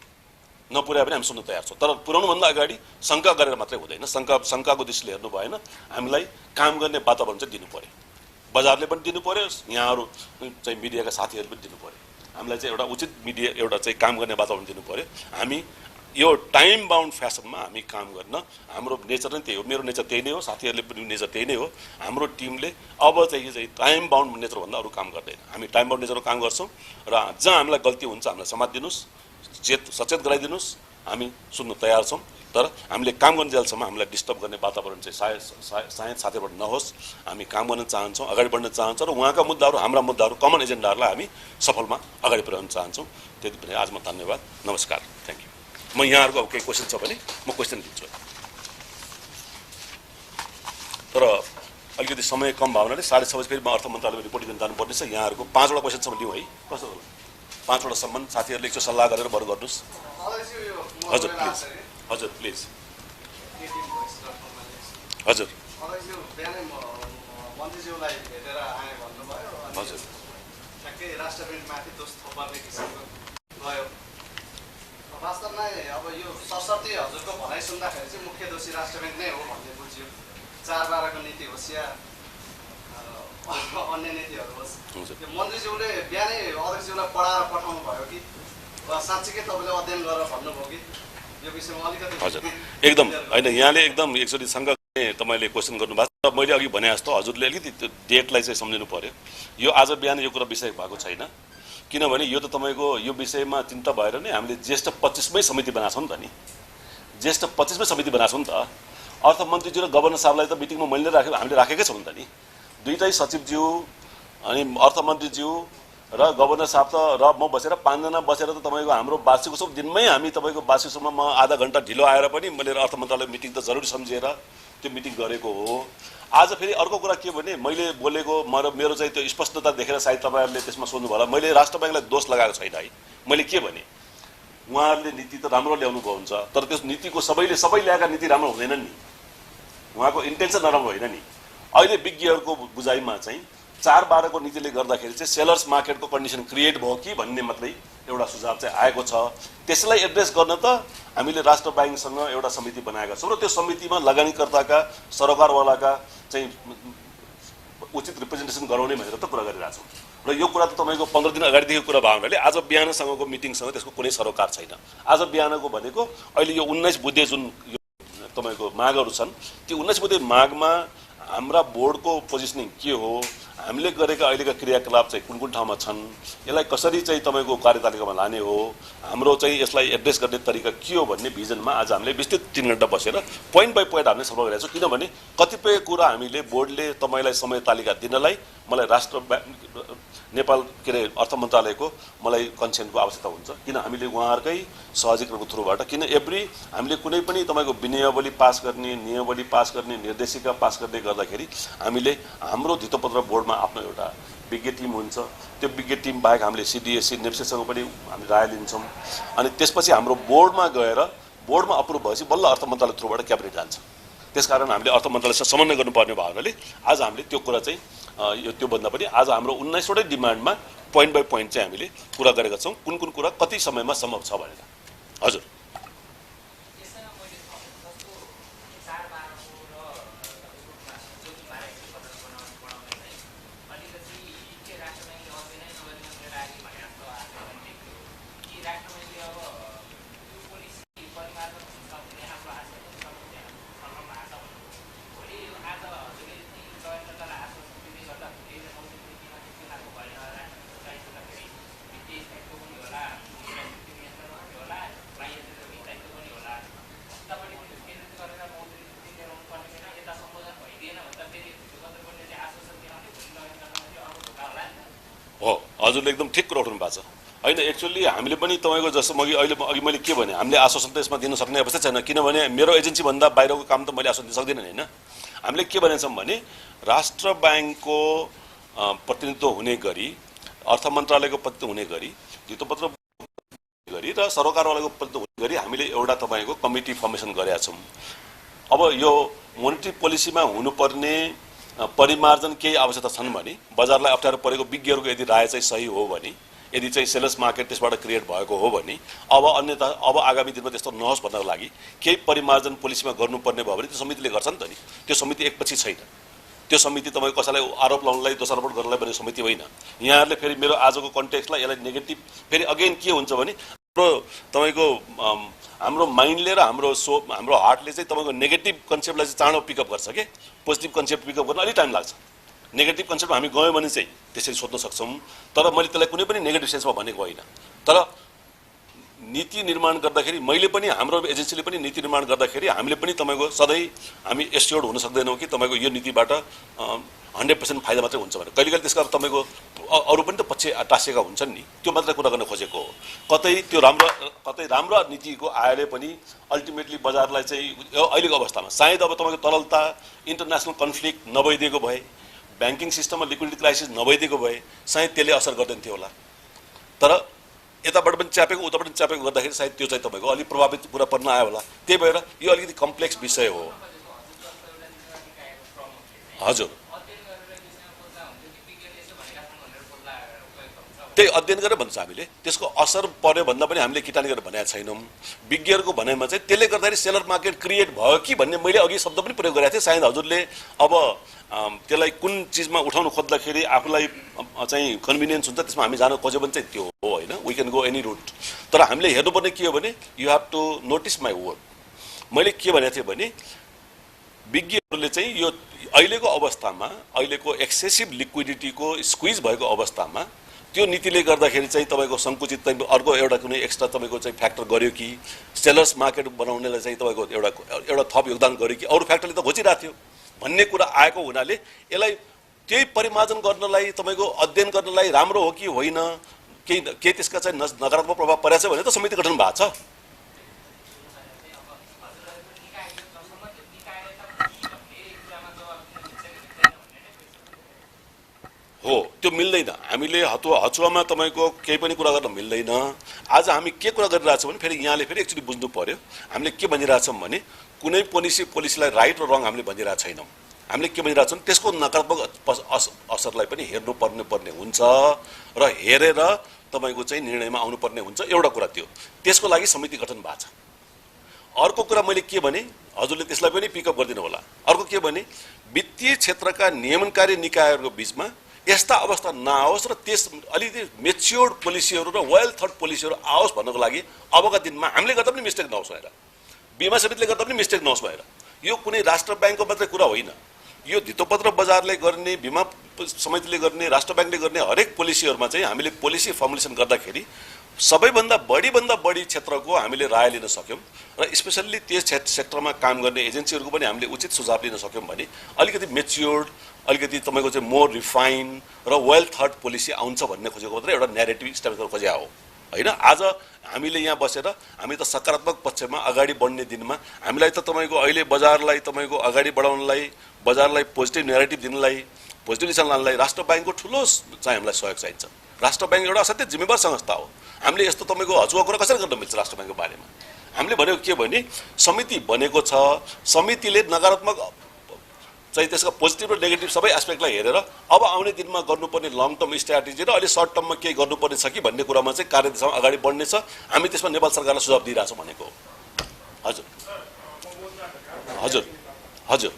Speaker 1: तर पुर्याउनुभन्दा अगाडि शङ्का गरेर मात्रै हुँदैन। शङ्काको दृष्टिले हेर्नु भएन। हामीलाई काम गर्ने वातावरण चाहिँ दिनु पर्यो, बजारले पनि दिनु पर्यो, यहाँहरू चाहिँ मिडियाका साथीहरूले पनि दिनु पर्यो। हामीलाई चाहिँ एउटा उचित एउटा चाहिँ काम गर्ने वातावरण दिनु पर्यो। हामी यो टाइम बााउन्ड फेसनमा हामी काम गर्न, हाम्रो नेचर नै त्यही हो, मेरो नेचर त्यही नै हो, साथीहरूले पनि नेचर त्यही नै हो। हाम्रो टिमले अब चाहिँ टाइम बााउन्ड नेचरभन्दा अरू काम गर्दैन। हामी टाइम बााउन्ड नेचरमा काम गर्छौँ र जहाँ हामीलाई गल्ती हुन्छ हामीलाई समात्दिनुहोस्, सचेत गराइदिनुहोस्, हामी सुन्न तयार छौँ। तर हामीले काम गर्ने जेलसम्म हामीलाई डिस्टर्ब गर्ने वातावरण चाहिँ सायद साथीबाट नहोस्। हामी काम गर्न चाहन्छौँ, अगाडि बढ्न चाहन्छौँ र उहाँका मुद्दाहरू, हाम्रा मुद्दाहरू, कमन एजेन्डाहरूलाई हामी सफलमा अगाडि पुर्याउन चाहन्छौँ। त्यति पनि आज म धन्यवाद, नमस्कार, थ्याङ्क यू। म यहाँहरूको अब केही क्वेसन छ भने म क्वेसन दिन्छु, तर अलिकति समय कम भयो भने 6:30 फेरि म अर्थ मन्त्रालयमा रिपोर्ट दिन जानुपर्ने छ। यहाँहरूको 5वटा क्वेसनसम्म लिउँ है, कस्तो होला? 5वटासम्म साथीहरूले एकचोटि सल्लाह गरेर बरु गर्नुहोस्। हजुर प्लिज, हजुर प्लिज, हजुर हजुर
Speaker 2: वास्तवमा अब यो सरस्वती हजुरको भनाइ सुन्दाखेरि चाहिँ मुख्य दोषी राष्ट्र ब्याङ्क नै हो भन्ने बुझ्यो। 4/12 को नीति होस् या अन्य नीतिहरू होस्, त्यो मन्त्रीज्यूले बिहानै अध्यक्षज्यूलाई पढाएर पठाउनु भयो कि साँच्चीकै तपाईँले अध्ययन गरेर भन्नुभयो कि यो विषयमा अलिकति?
Speaker 1: हजुर एकदम होइन, यहाँले एकदम एकचोटि शङ्का तपाईँले क्वेसन गर्नुभएको छ। मैले अघि भने जस्तो हजुरले अलिकति त्यो डेटलाई चाहिँ सम्झिनु पर्यो। यो आज बिहान यो कुरा विषय भएको छैन, किनभने यो त तपाईँको यो विषयमा चिन्ता भएर नै हामीले ज्येष्ठ 25मै समिति बनाएको छौँ नि त नि, ज्येष्ठ 25मै समिति बनाएको छौँ नि त। अर्थमन्त्रीज्यू र गभर्नर साहबलाई त मिटिङमा मैले हामीले राखेकै छौँ नि त नि। दुईटै सचिवज्यू अनि अर्थमन्त्रीज्यू र गभर्नर साहब त र म बसेर 5 जना बसेर त तपाईको हाम्रो वार्षिक उत्सव दिनमै हामी तपाईको वार्षिक उत्सवमा म आधा घण्टा ढिलो आएर पनि मैले अर्थ मन्त्रालय मिटिङ त जरुरी सम्झेर त्यो मिटिङ गरेको हो। आज फेरि अर्को कुरा के भने मैले बोलेको मेरो चाहिँ त्यो स्पष्टता देखेर सायद तपाईहरुले त्यसमा सोध्नु भयो होला। मैले राष्ट्र बैंकलाई दोष लगाएको छैन है। मैले के भने उहाँहरूले नीति त राम्रो ल्याउनु भयो हुन्छ, तर त्यस नीतिको सबै ल्याएका नीति राम्रो हुँदैनन् नि। उहाँको इन्टेन्सन नराम्रो होइन नि। अहिले विज्ञहरूको बुझाइमा चाहिँ 4/12 को नीतिले गर्दाखेरि चाहिँ सेलर्स मार्केटको कन्डिसन क्रिएट भयो कि भन्ने मात्रै एउटा सुझाव चाहिँ आएको छ। त्यसलाई एड्रेस गर्न त हामीले राष्ट्र बैंकसँग एउटा समिति बनाएका छौँ र त्यो समितिमा लगानीकर्ताका सरोकारवालाका चाहिँ उचित रिप्रेजेन्टेसन गराउने भनेर त कुरा गरिरहेको छौँ। र यो कुरा त तपाईको 15 दिन अगाडिदेखि कुरा भयो भने आज बिहानसँगको मिटिङसँग त्यसको कुनै सरोकार छैन। आज बिहानको भनेको अहिले यो 19 बुधे जुन यो तपाईको मागहरू छन्, त्यो 19 बुधे मागमा हाम्रा बोर्डको पोजिसनिङ के हो, हामीले गरेका अहिलेका क्रियाकलाप चाहिँ कुन कुन ठाउँमा छन्, यसलाई कसरी चाहिँ तपाईको कार्यतालिकामा लाने हो, हाम्रो चाहिँ यसलाई एड्रेस गर्ने तरिका के हो भन्ने भिजनमा आज हामीले विस्तृत 3 घण्टा बसेर पोइन्ट बाइ पोइन्ट हामीले छलफल गरेका छौँ। किनभने कतिपय कुरा हामीले बोर्डले तपाईलाई समय तालिका दिनलाई मलाई नेपाल के अरे अर्थ मन्त्रालयको मलाई कन्सेन्टको आवश्यकता हुन्छ। किन हामीले उहाँहरूकै सहजीकरणको थ्रुबाट हामीले कुनै पनि तपाईको विनयावली पास गर्ने, नियमावली पास गर्ने, निर्देशिका पास गर्ने गर्दाखेरि हामीले हाम्रो धितोपत्र बोर्डमा आफ्नो एउटा विज्ञ टिम हुन्छ। त्यो विज्ञ टिम बाहेक हामीले सिडिएससी नेप्सेसँग पनि हामी राय लिन्छौँ अनि त्यसपछि हाम्रो बोर्डमा गएर बोर्डमा अप्रुभ भएपछि बल्ल अर्थ मन्त्रालय थ्रुबाट क्याबिनेट जान्छ। त्यसकारण हामीले अर्थ मन्त्रालयसँग समन्वय गर्नुपर्ने भयो हुनाले आज हामीले त्यो कुरा चाहिँ त्यो भन्दा पनि आज हाम्रो 19 वटै डिमान्डमा पोइन्ट बाइ पोइन्ट चाहिँ हामीले कुरा गरेका छौँ, कुन कुन कुरा कति समयमा सम्भव छ भनेर। हजुर हो, हजुरले एकदम ठिक कुरा उठाउनु भएको छ। होइन एक्चुअली हामीले पनि तपाईको जस्तो अघि मैले के भने हामीले आश्वासन त यसमा दिन सक्ने अवस्था छैन। किनभने मेरो एजेन्सी भन्दा बाहिरको काम त मैले आश्वासन दिन सक्दिनँ हैन। हामीले के भनेछौँ भने राष्ट्र बैंकको प्रतिनिधित्व हुने गरी, अर्थ मन्त्रालयको प्रतिनिधित्व हुने गरी, धितोपत्र गरी र सरोकारवालाको प्रतिनिधित्व हुने गरी हामीले एउटा तपाईको कमिटी फर्मेसन गरेका छौँ। अब यो मोनेटरी पोलिसीमा हुनुपर्ने परिमार्जन केही आवश्यकता छन् भने बजारलाई अप्ठ्यारो परेको विज्ञहरूको यदि राय चाहिँ सही हो भने, यदि चाहिँ सेलर्स मार्केट त्यसबाट क्रिएट भएको हो भने अब आगामी दिनमा त्यस्तो नहोस् भन्नको लागि केही परिमार्जन पोलिसीमा गर्नुपर्ने भयो भने त्यो समितिले गर्छ नि त नि। त्यो समिति एकपछि छैन। त्यो समिति तपाईको कसैलाई आरोप लाउनलाई दोषारोपण गर्नलाई बनेको समिति होइन। यहाँहरूले फेरि मेरो आजको कन्टेक्स्टलाई यसलाई नेगेटिभ फेरि अगेन के हुन्छ भने तपाईको हाम्रो माइन्डले र हाम्रो हार्टले चाहिँ तपाईको नेगेटिभ कन्सेप्टलाई चाहिँ चाँडो पिकअप गर्छ के, पोजिटिभ कन्सेप्ट पिकअप गर्न अलिक टाइम लाग्छ। नेगेटिभ कन्सेप्टमा हामी गयौँ भने चाहिँ त्यसरी सोध्न सक्छौँ, तर मैले त्यसलाई कुनै पनि नेगेटिभ सेन्समा भनेको होइन। तर नीति निर्माण गर्दाखेरि मैले पनि हाम्रो एजेन्सीले पनि नीति निर्माण गर्दाखेरि हामीले पनि तपाईको सधैँ हामी एस्योर्ड हुन सक्दैनौँ कि तपाईको यो नीतिबाट 100% फाइदा मात्रै हुन्छ भने। कहिलेकाहीँ त्यसका तपाईँको अरू पनि त पछि टाँसिएका हुन्छन् नि, त्यो मात्रै कुरा गर्न खोजेको हो। कतै राम्रो नीतिको आयोले पनि अल्टिमेटली बजारलाई चाहिँ अहिलेको अवस्थामा सायद अब तपाईँको तरलता, इन्टरनेसनल कन्फ्लिक्ट नभइदिएको भए, ब्याङ्किङ सिस्टममा लिक्विडिटी क्राइसिस नभइदिएको भए सायद त्यसले असर गर्दैन थियो होला। तर यताबाट पनि च्यापेको उताबाट पनि च्यापेको गर्दाखेरि सायद त्यो चाहिँ तपाईँको अलिक प्रभावित कुरा पर्न आयो होला। त्यही भएर यो अलिकति कम्प्लेक्स विषय हो। हजुर त्यही अध्ययन गरेर भन्छ हामीले। त्यसको असर पर्यो भन्दा पनि हामीले किटानी गरेर भनेका छैनौँ। विज्ञहरूको भनाइमा चाहिँ त्यसले गर्दाखेरि सेलर मार्केट क्रिएट भयो कि भन्ने मैले अघि शब्द पनि प्रयोग गरेको थिएँ। सायद हजुरले अब त्यसलाई कुन चिजमा उठाउनु खोज्दाखेरि आफूलाई चाहिँ कन्भिनियन्स हुन्छ त्यसमा हामी जान खोज्यो भने चाहिँ त्यो हो होइन। We can go any route. तर हामीले हेर्नुपर्ने के हो भने you have to notice my word. मैले के भनेको थिएँ भने विज्ञहरूले चाहिँ यो अहिलेको अवस्थामा, अहिलेको एक्सेसिभ लिक्विडिटीको स्क्विज भएको अवस्थामा त्यो नीतिले गर्दाखेरि चाहिँ तपाईको संकुचित अर्को एउटा कुनै एक्स्ट्रा तपाईको चाहिँ फ्याक्टर गर्यो कि, सेलर्स मार्केट बनाउनेलाई चाहिँ तपाईको एउटा थप योगदान गर्यो कि, अरू फ्याक्टरले त घोचिरहेको थियो भन्ने कुरा आएको हुनाले यसलाई त्यही परिमार्जन गर्नलाई तपाईँको अध्ययन गर्नलाई राम्रो हो कि होइन, के त्यसका चाहिँ नकारात्मक प्रभाव परेको छ भने त समिति गठन भएको छ। हो, त्यो मिल्दैन। हामीले हचुवामा तपाईँको केही पनि कुरा गर्न मिल्दैन। आज हामी के कुरा गरिरहेछौँ भने फेरि यहाँले फेरि एकचोटि बुझ्नु पर्यो, हामीले के भनिरहेछौँ भने कुनै पोलिसीलाई राइट र रङ हामीले भनिरहेको छैनौँ। हामीले के भनिरहेछौँ त्यसको नकारात्मक असरलाई पनि हेर्नुपर्ने हुन्छ र हेरेर तपाईँको चाहिँ निर्णयमा आउनुपर्ने हुन्छ। एउटा कुरा त्यो, त्यसको लागि समिति गठन भएको छ। अर्को कुरा मैले के भने, हजुरले त्यसलाई पनि पिकअप गरिदिनु होला। अर्को के भने, वित्तीय क्षेत्रका नियमनकारी निकायहरूको बिचमा यस्ता अवस्था नआओस् र त्यस अलिकति मेच्योर्ड पोलिसीहरू र वेल थट पोलिसीहरू आओस् भन्नको लागि अबका दिनमा हामीले गर्दा पनि मिस्टेक नहोस् भनेर, बीमा समितिले गर्दा पनि मिस्टेक नहोस् भनेर। यो कुनै राष्ट्र ब्याङ्कको मात्रै कुरा होइन, यो धितोपत्र बजारले गर्ने, बीमा समितिले गर्ने, राष्ट्र ब्याङ्कले गर्ने हरेक पोलिसीहरूमा चाहिँ हामीले पोलिसी फर्मुलेसन गर्दाखेरि सबैभन्दा बढी क्षेत्रको हामीले राय लिन सक्यौँ र स्पेसल्ली त्यस सेक्टरमा काम गर्ने एजेन्सीहरूको पनि हामीले उचित सुझाव लिन सक्यौँ भने अलिकति मेच्योर्ड, अलिकति तपाईँको चाहिँ मोर रिफाइन र वेल थट पोलिसी आउँछ भन्ने खोजेको मात्रै एउटा न्यारेटिभ स्ट्याब्लिस खोजे हो होइन। आज हामीले यहाँ बसेर हामी त सकारात्मक पक्षमा अगाडि बढ्ने दिनमा हामीलाई त तपाईँको अहिले बजारलाई तपाईँको अगाडि बढाउनलाई, बजारलाई पोजिटिभ न्यारेटिभ दिनलाई, पोजिटिभ दिशा लानलाई राष्ट्र ब्याङ्कको ठुलो चाहिँ हामीलाई सहयोग चाहिन्छ। राष्ट्र ब्याङ्क एउटा असाध्यै जिम्मेवार संस्था हो। हामीले यस्तो तपाईँको हचुवा कुरा कसरी गर्न मिल्छ राष्ट्र ब्याङ्कको बारेमा? हामीले भनेको के भने समिति बनेको छ, समितिले नकारात्मक चाहिँ त्यसका पोजिटिभ र नेगेटिभ सबै एस्पेक्टलाई हेरेर अब आउने दिनमा गर्नुपर्ने लङ टर्म स्ट्राटेजी र अहिले सर्ट टर्ममा केही गर्नुपर्ने छ कि भन्ने कुरामा चाहिँ कार्यदिशामा अगाडि बढ्नेछ। हामी त्यसमा नेपाल सरकारलाई सुझाव दिइरहेछौँ भनेको। हजुर हजुर हजुर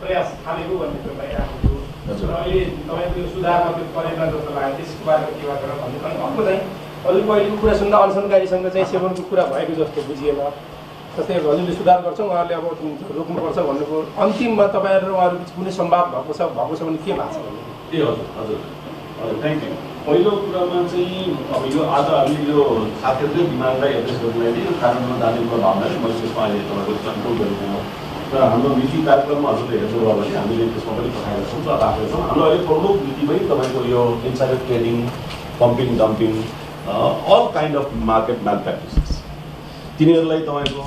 Speaker 3: प्रयास थालेको भन्ने कुरा भइरहेको थियो र अहिले तपाईँको यो सुधारमा त्यो परेन जस्तो लाग्यो, त्यसको बारेमा के गर्छ भन्ने। अनि अर्को चाहिँ हजुरको अहिलेको कुरा सुन्दा अनसनकारीसँग चाहिँ सेवनको कुरा भएको जस्तो बुझिएन। जस्तै हजुरले सुधार गर्छ, उहाँहरूले अब रोक्नुपर्छ भन्नुको अन्तिममा तपाईँहरू र उहाँहरू बिच कुनै सम्वाद भएको छ भने के भएको छ भन्ने?
Speaker 4: ए हजुर हजुर हजुर थ्याङ्क यू। पहिलो कुरामा चाहिँ अब यो आज हामीले यो साथीहरूले डिमान्डलाई एड्रेस गर्नलाई नै कानुनमा जाने कुरा भावनाले मैले त्यसमा अहिले तपाईँको कन्ट्रोल गरेको हो। तर हाम्रो नीति कार्यक्रममा हजुरले हेर्नुभयो भने हामीले त्यसमा पनि पठाएका छौँ र राखेका छौँ। हाम्रो अहिले प्रमुख नीति पनि तपाईँको यो insider trading, pumping dumping, all kind of market malpractices तिनीहरूलाई तपाईँको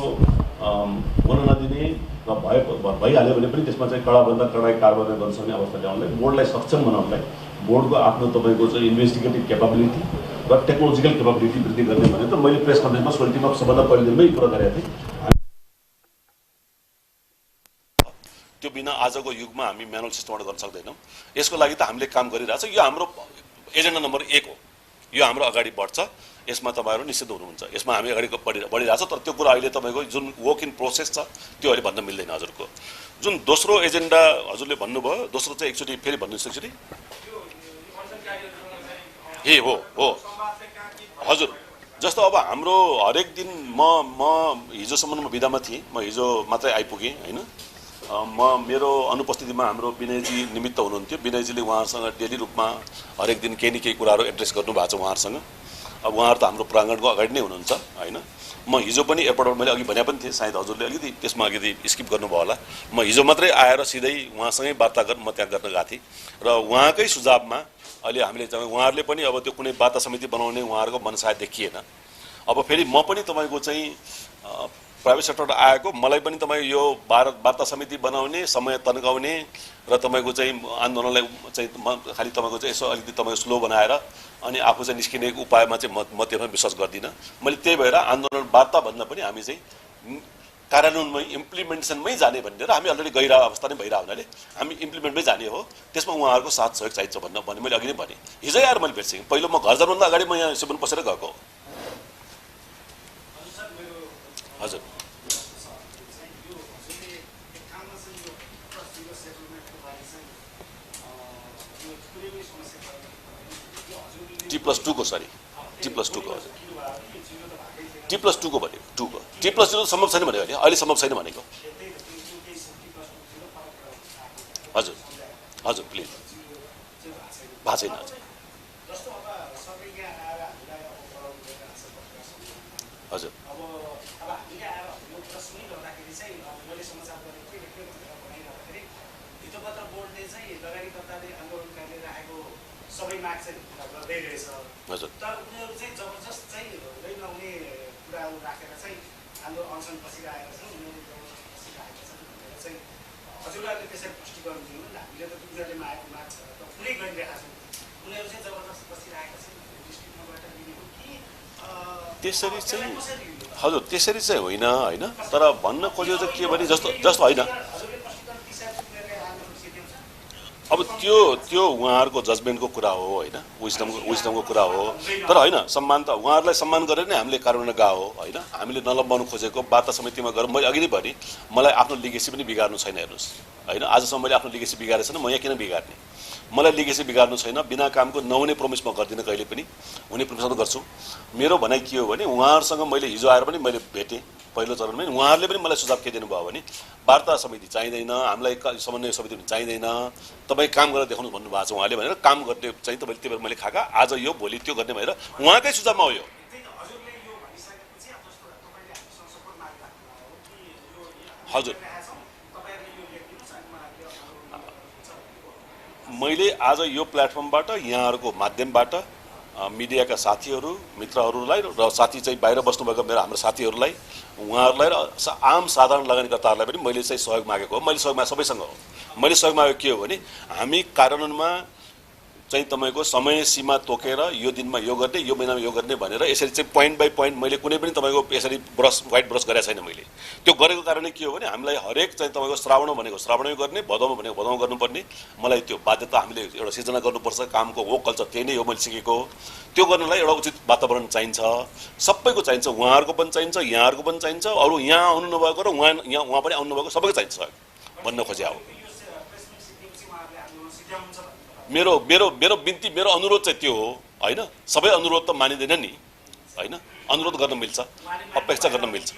Speaker 4: हुन नदिने र भइहाल्यो भने पनि त्यसमा चाहिँ कडाभन्दा कडाइ कारबाही गर्न सक्ने अवस्था ल्याउनलाई, बोर्डलाई सक्षम बनाउनलाई, बोर्डको आफ्नो तपाईँको चाहिँ इन्भेस्टिगेटिभ क्यापाबिलिटी र टेक्नोलोजिकल क्यापाबिलिटी वृद्धि गर्ने भने त मैले प्रेस कन्फरेन्समा सोल्टीमा सबभन्दा पहिलो दिनमै कुरा गरेको थिएँ।
Speaker 1: त्यो बिना आजको युगमा हामी म्यानुअल सिस्टमबाट गर्न सक्दैनौँ। यसको लागि त हामीले काम गरिरहेछ। यो हाम्रो एजेन्डा नम्बर 1 हो। यो हाम्रो अगाडि बढ्छ, यसमा तपाईँहरू निश्चित हुनुहुन्छ। यसमा हामी अगाडि बढिरहेछ। तर त्यो कुरा अहिले तपाईँको जुन वर्क इन प्रोसेस छ त्यो अहिले भन्न मिल्दैन। हजुरको जुन दोस्रो एजेन्डा हजुरले भन्नुभयो, दोस्रो चाहिँ एकचोटि फेरि भन्नुहोस् एकचोटि। ए हो हो हजुर, जस्तो अब हाम्रो हरेक दिन म हिजोसम्म म बिदामा थिएँ, म हिजो मात्रै आइपुगेँ होइन। मेरो अनुपस्थितिमा हाम्रो विनयजी निमित्त हुनुहुन्थ्यो। विनयजीले उहाँहरूसँग डेली रूपमा हरेक दिन केही न केही कुराहरू एड्रेस गर्नुभएको छ उहाँहरूसँग। अब उहाँहरू त हाम्रो प्राङ्गणको अगाडि नै हुनुहुन्छ होइन। म हिजो पनि एयरपोर्टबाट मैले अघि भने पनि थिएँ, सायद हजुरले अलिकति त्यसमा अलिकति स्किप गर्नुभयो होला। म हिजो मात्रै आएर सिधै उहाँसँगै वार्ता म त्यहाँ गर्न गएको थिएँ र उहाँकै सुझावमा अहिले हामीले उहाँहरूले पनि अब त्यो कुनै वार्ता समिति बनाउने उहाँहरूको मनसाय देखिएन। अब फेरि म पनि तपाईँको चाहिँ प्राइभेट सेक्टरबाट आएको, मलाई पनि तपाईँ यो वार्ता समिति बनाउने, समय तन्काउने र तपाईँको चाहिँ आन्दोलनलाई चाहिँ खालि तपाईँको चाहिँ यसो अलिकति तपाईँको स्लो बनाएर अनि आफू चाहिँ निस्किने उपायमा चाहिँ म त्यसमा विश्वास गर्दिनँ। मैले त्यही भएर आन्दोलन वार्ता भन्दा पनि हामी चाहिँ कार्यान्वयनमै इम्प्लिमेन्टेसनमै जाने भनेर हामी अलरेडी गइरहेको अवस्था नै भइरहेको हुनाले हामी इम्प्लिमेन्टमै जाने हो। त्यसमा उहाँहरूको साथ सहयोग चाहिन्छ भन्ने मैले अघि नै भने। हिजै आएर मैले भेट्सेँ, पहिलो म घर जानुभन्दा अगाडि म यहाँ सेवन पसेर गएको। हजुर T+2 को सरी T+2 को हजुर T+2 को भनेको 2 को T+2 सम्भव छैन भनेको अहिले सम्भव छैन भनेको हजुर हजुर प्लिज भएको छैन
Speaker 2: जस्तो अब सबै यहाँ आएर हामीलाई पढाउनु भइरहेको छ पत्रकार
Speaker 1: हजुर
Speaker 2: अब हामी यहाँ आएर यो कुरा सुनिरहँदाखेरि चाहिँ मैले समाचार गरेको थिएँ के भनेर भनाइरहँदाखेरि भित्तोपत्र बोर्डले चाहिँ लगानीकर्ताले आन्दोलनकारीले राखेको सबै माग चाहिँ गर्दै रहेछ।
Speaker 1: हजुर
Speaker 2: तर उनीहरू चाहिँ जबरजस्त चाहिँ हुँदै नहुने कुराहरू राखेर चाहिँ हाम्रो अनसन बसिरहेका छन्, उनीहरू जबरजस्त बसिरहेका छन् भनेर चाहिँ हजुरहरूले त्यसरी स्पष्टीकरण दिनु न। हामीले त उनीहरूले मागेको माग छ त पुरै गरिरहेका छौँ, उनीहरू चाहिँ जबरजस्त बसिरहेका छन् भनेर डिस्ट्रिक्टबाट लिने हो कि
Speaker 1: त्यसरी चाहिँ
Speaker 2: कसरी लिने?
Speaker 1: हजुर त्यसरी चाहिँ होइन होइन, तर भन्न खोजेको चाहिँ के भने जस्तो जस्तो होइन,
Speaker 2: हजुरले स्पष्टीकरण दिशा उनीहरूले आन्दोलन सिद्ध्याउँछ।
Speaker 1: अब त्यो उहाँहरूको जजमेन्टको कुरा हो होइन, विजडमको कुरा हो। तर होइन, सम्मान त उहाँहरूलाई सम्मान गरेर नै हामीले कार्यान्वयन गएको हो होइन। हामीले नलम्बाउनु खोजेको वार्ता समितिमा गएर मैले अघि नै भने मलाई आफ्नो लिगेसी पनि बिगार्नु छैन। हेर्नुहोस् होइन, आजसम्म मैले आफ्नो लिगेसी बिगारेको छैन, म यहाँ किन बिगार्ने? मलाई लिगेसी बिगार्नु छैन। बिना कामको नहुने प्रोमिस म गर्दिनँ कहिले पनि, हुने प्रोमिस गर्छु। मेरो भनाइ के हो भने उहाँहरूसँग मैले हिजो आएर पनि मैले भेटेँ पहिलो चरणमै, उहाँहरूले पनि मलाई सुझाव के दिनुभयो भने वार्ता समिति चाहिँदैन, हामीलाई समन्वय समिति पनि चाहिँदैन, तपाईँ काम गरेर देखाउनु भन्नुभएको छ उहाँले भनेर। काम गर्ने चाहिँ तपाईँले त्यो बेला मैले खाएका आज यो भोलि त्यो गर्ने भएर उहाँकै सुझावमा हो यो।
Speaker 2: हजुरले यो भनिसकेपछि अब जस्तो तपाईँले हामीसँग सपोर्ट मागिराख्नु हो कि यो
Speaker 1: हजुर
Speaker 2: तपाईँहरूले यो लेखिदिनुहोस् अनि उहाँहरूले
Speaker 1: मैले आज यो प्लेटफर्मबाट यहाँहरूको माध्यमबाट मिडियाका साथीहरू मित्रहरूलाई र साथी चाहिँ बाहिर बस्नुभएको हाम्रो साथीहरूलाई उहाँहरूलाई र आम साधारण लगानीकर्ताहरूलाई पनि मैले चाहिँ सहयोग मागेको हो। मैले सहयोग सबैसँग हो। मैले सहयोग मागेको के हो भने हामी कार्यान्वयनमा चाहिँ तपाईँको समय सीमा तोकेर यो दिनमा यो गर्ने यो महिनामा यो गर्ने भनेर यसरी चाहिँ पोइन्ट बाई पोइन्ट मैले कुनै पनि तपाईँको यसरी व्हाइट ब्रस गरेको छैन। मैले त्यो गरेको कारणले के हो भने हामीलाई हरेक चाहिँ तपाईँको श्रावण भनेको श्रावणमै गर्ने, भदौमा भनेको भदौमा गर्नुपर्ने, मलाई त्यो बाध्यता हामीले एउटा सिर्जना गर्नुपर्छ। कामको हो कल्चर त्यही नै हो मैले सिकेको। त्यो गर्नलाई एउटा उचित वातावरण चाहिन्छ, सबैको चाहिन्छ, उहाँहरूको पनि चाहिन्छ, यहाँहरूको पनि चाहिन्छ, अरू यहाँ आउनु नभएको र उहाँ पनि आउनु नभएको सबैको चाहिन्छ भन्न खोजे हो। मेरो मेरो मेरो बिन्ती मेरो अनुरोध चाहिँ त्यो हो होइन। सबै अनुरोध त मानिँदैन नि होइन, अनुरोध गर्न मिल्छ, अपेक्षा गर्न मिल्छ।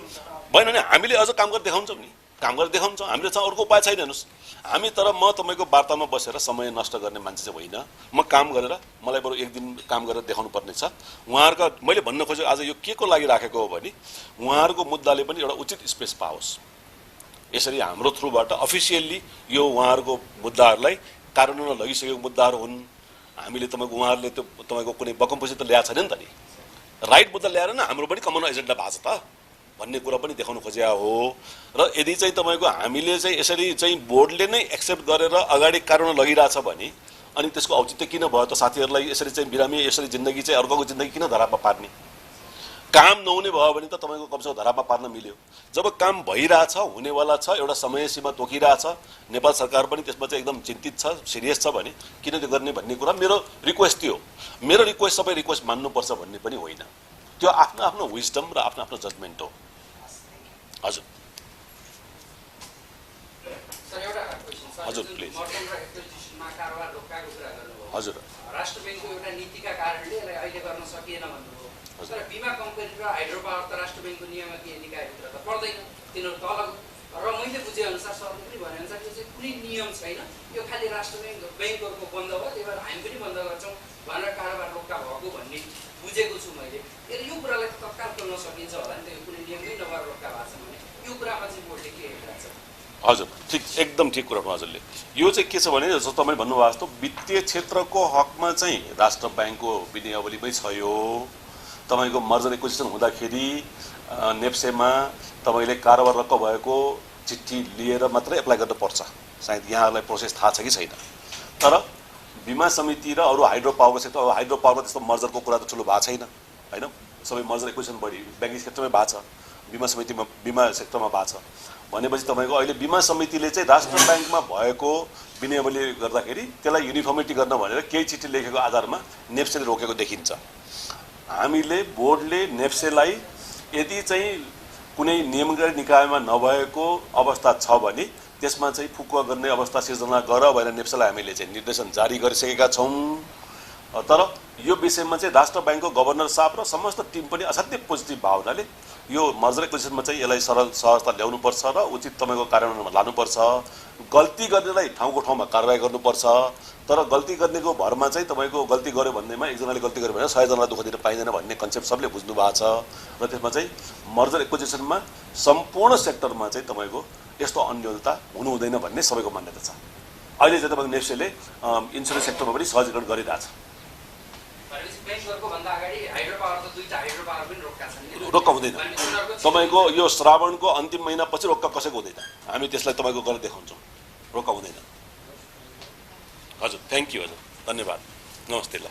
Speaker 1: भएन भने हामीले अझ काम गरेर देखाउँछौँ नि, काम गरेर देखाउँछौँ। हामीले चाहिँ अर्को उपाय छैन। हेर्नुहोस् हामी तर म तपाईँको वार्तामा बसेर समय नष्ट गर्ने मान्छे चाहिँ होइन। म काम गरेर मलाई बरु एक दिन काम गरेर देखाउनु पर्ने छ। उहाँहरूको मैले भन्न खोजेको आज यो के को लागि राखेको हो भने उहाँहरूको मुद्दाले पनि एउटा उचित स्पेस पाओस्। यसरी हाम्रो थ्रुबाट अफिसियल्ली यो उहाँहरूको मुद्दाहरूलाई कार्यान्वयन लगिसकेको मुद्दाहरू हुन्। हामीले तपाईँको उहाँहरूले त्यो तपाईँको कुनै बकमपछि त ल्याएको छैन नि त नि, राइट मुद्दा ल्याएर न हाम्रो पनि कमन एजेन्डा भएको छ त भन्ने कुरा पनि देखाउनु खोजेको हो। र यदि चाहिँ तपाईँको हामीले चाहिँ यसरी चाहिँ बोर्डले नै एक्सेप्ट गरेर अगाडि कार्यान्वयन लगिरहेछ भने अनि त्यसको औचित्य किन भयो त? साथीहरूलाई यसरी चाहिँ बिरामी यसरी जिन्दगी चाहिँ अर्कोको जिन्दगी किन धरापमा पार्ने? काम नहुने भयो भने त तपाईँको कमसेकम धरापमा पार्न मिल्यो। जब काम भइरहेछ, हुनेवाला छ, एउटा समय सीमा तोकिरहेछ, नेपाल सरकार पनि त्यसमा चाहिँ एकदम चिन्तित छ, सिरियस छ भने किन त्यो गर्ने भन्ने कुरा मेरो रिक्वेस्ट थियो। मेरो रिक्वेस्ट सबै रिक्वेस्ट मान्नुपर्छ भन्ने पनि होइन, त्यो आफ्नो आफ्नो विजडम र आफ्नो आफ्नो जजमेन्ट हो। हजुर हजुर प्लिज हजुर
Speaker 5: राष्ट्र ब्याङ्कको एउटा नीतिका कारणले अहिले गर्न सकिएन भन्नुभयो। तर बिमा कम्पनी र हाइड्रो पावर त राष्ट्र ब्याङ्कको नियामकीय निकायभित्र त पर्दैन, तिनीहरू तल। र मैले बुझेअनुसार सरले पनि भनेअनुसार यो चाहिँ कुनै नियम छैन, यो खालि राष्ट्र ब्याङ्कहरूको बन्द भयो, त्यही भएर हामी पनि बन्द गर्छौँ भनेर कारोबार रोक्का भएको भन्ने बुझेको छु मैले। यो कुरालाई तत्काल गर्न सकिन्छ होला नि त, यो कुनै नियमै नभएर रोक्का भएको छ भने यो कुरामा चाहिँ बोर्डले के हेरिरहेको छ?
Speaker 1: हजुर ठिक, एकदम ठिक कुरा हो हजुरले। यो चाहिँ के छ भने जस्तो तपाईँले भन्नुभएको जस्तो वित्तीय क्षेत्रको हकमा चाहिँ राष्ट्र ब्याङ्कको विनियावलीमै छ। यो तपाईँको मर्जर एक्विजिसन हुँदाखेरि नेप्सेमा तपाईँले कारोबार रक्क भएको चिठी लिएर मात्रै एप्लाई गर्नुपर्छ। सायद यहाँहरूलाई प्रोसेस थाहा छ कि छैन, तर बिमा समिति र अरू हाइड्रो पावरको सेक्टर, हाइड्रो पावरमा त्यस्तो मर्जरको कुरा त ठुलो भएको छैन होइन। सबै मर्जर एक्विजिसन बढी ब्याङ्किङ सेक्टरमै भएको छ, बिमा समितिमा बिमा सेक्टरमा भएको छ भनेपछि तपाईँको अहिले बिमा समितिले चाहिँ राष्ट्र ब्याङ्कमा भएको विनियावली गर्दाखेरि त्यसलाई युनिफर्मिटी गर्न भनेर केही चिठी लेखेको आधारमा नेप्सेले रोकेको देखिन्छ। हामीले बोर्डले नेप्सेलाई यदि चाहिँ कुनै नियमकारी निकायमा नभएको अवस्था छ भने त्यसमा चाहिँ फुकुवा गर्ने अवस्था सिर्जना गर भनेर नेप्सेलाई हामीले चाहिँ निर्देशन जारी गरिसकेका छौँ। तर यो विषयमा चाहिँ राष्ट्र ब्याङ्कको गभर्नर साहब र समस्त टिम पनि असाध्यै पोजिटिभ भावनाले यो मर्जर एक्विजिसनमा चाहिँ यसलाई सरल सहजता ल्याउनुपर्छ र उचित तपाईँको कार्यान्वयनमा लानुपर्छ। गल्ती गर्नेलाई ठाउँको ठाउँमा कारबाही गर्नुपर्छ। तर गल्ती गर्नेको भरमा चाहिँ तपाईँको गल्ती गर्यो भन्नेमा एकजनाले गल्ती गर्यो भने 100 जनालाई दुःख दिन पाइँदैन भन्ने कन्सेप्ट सबले बुझ्नु भएको छ। र त्यसमा चाहिँ मर्जर एक्विजिसनमा सम्पूर्ण सेक्टरमा चाहिँ तपाईँको यस्तो अन्योलता हुनु हुँदैन भन्ने सबैको मान्यता छ। अहिले चाहिँ तपाईँको नेप्सेले इन्सुरेन्स सेक्टरमा पनि सहजीकरण गरिरहेछ। रोक्का हुँदैन। तपाईँको यो श्रावणको अन्तिम महिनापछि रोक्का कसैको हुँदैन। हामी त्यसलाई तपाईँको गरेर देखाउँछौँ। रोक्का हुँदैन। हजुर थ्याङ्क यू हजुर धन्यवाद नमस्ते ल।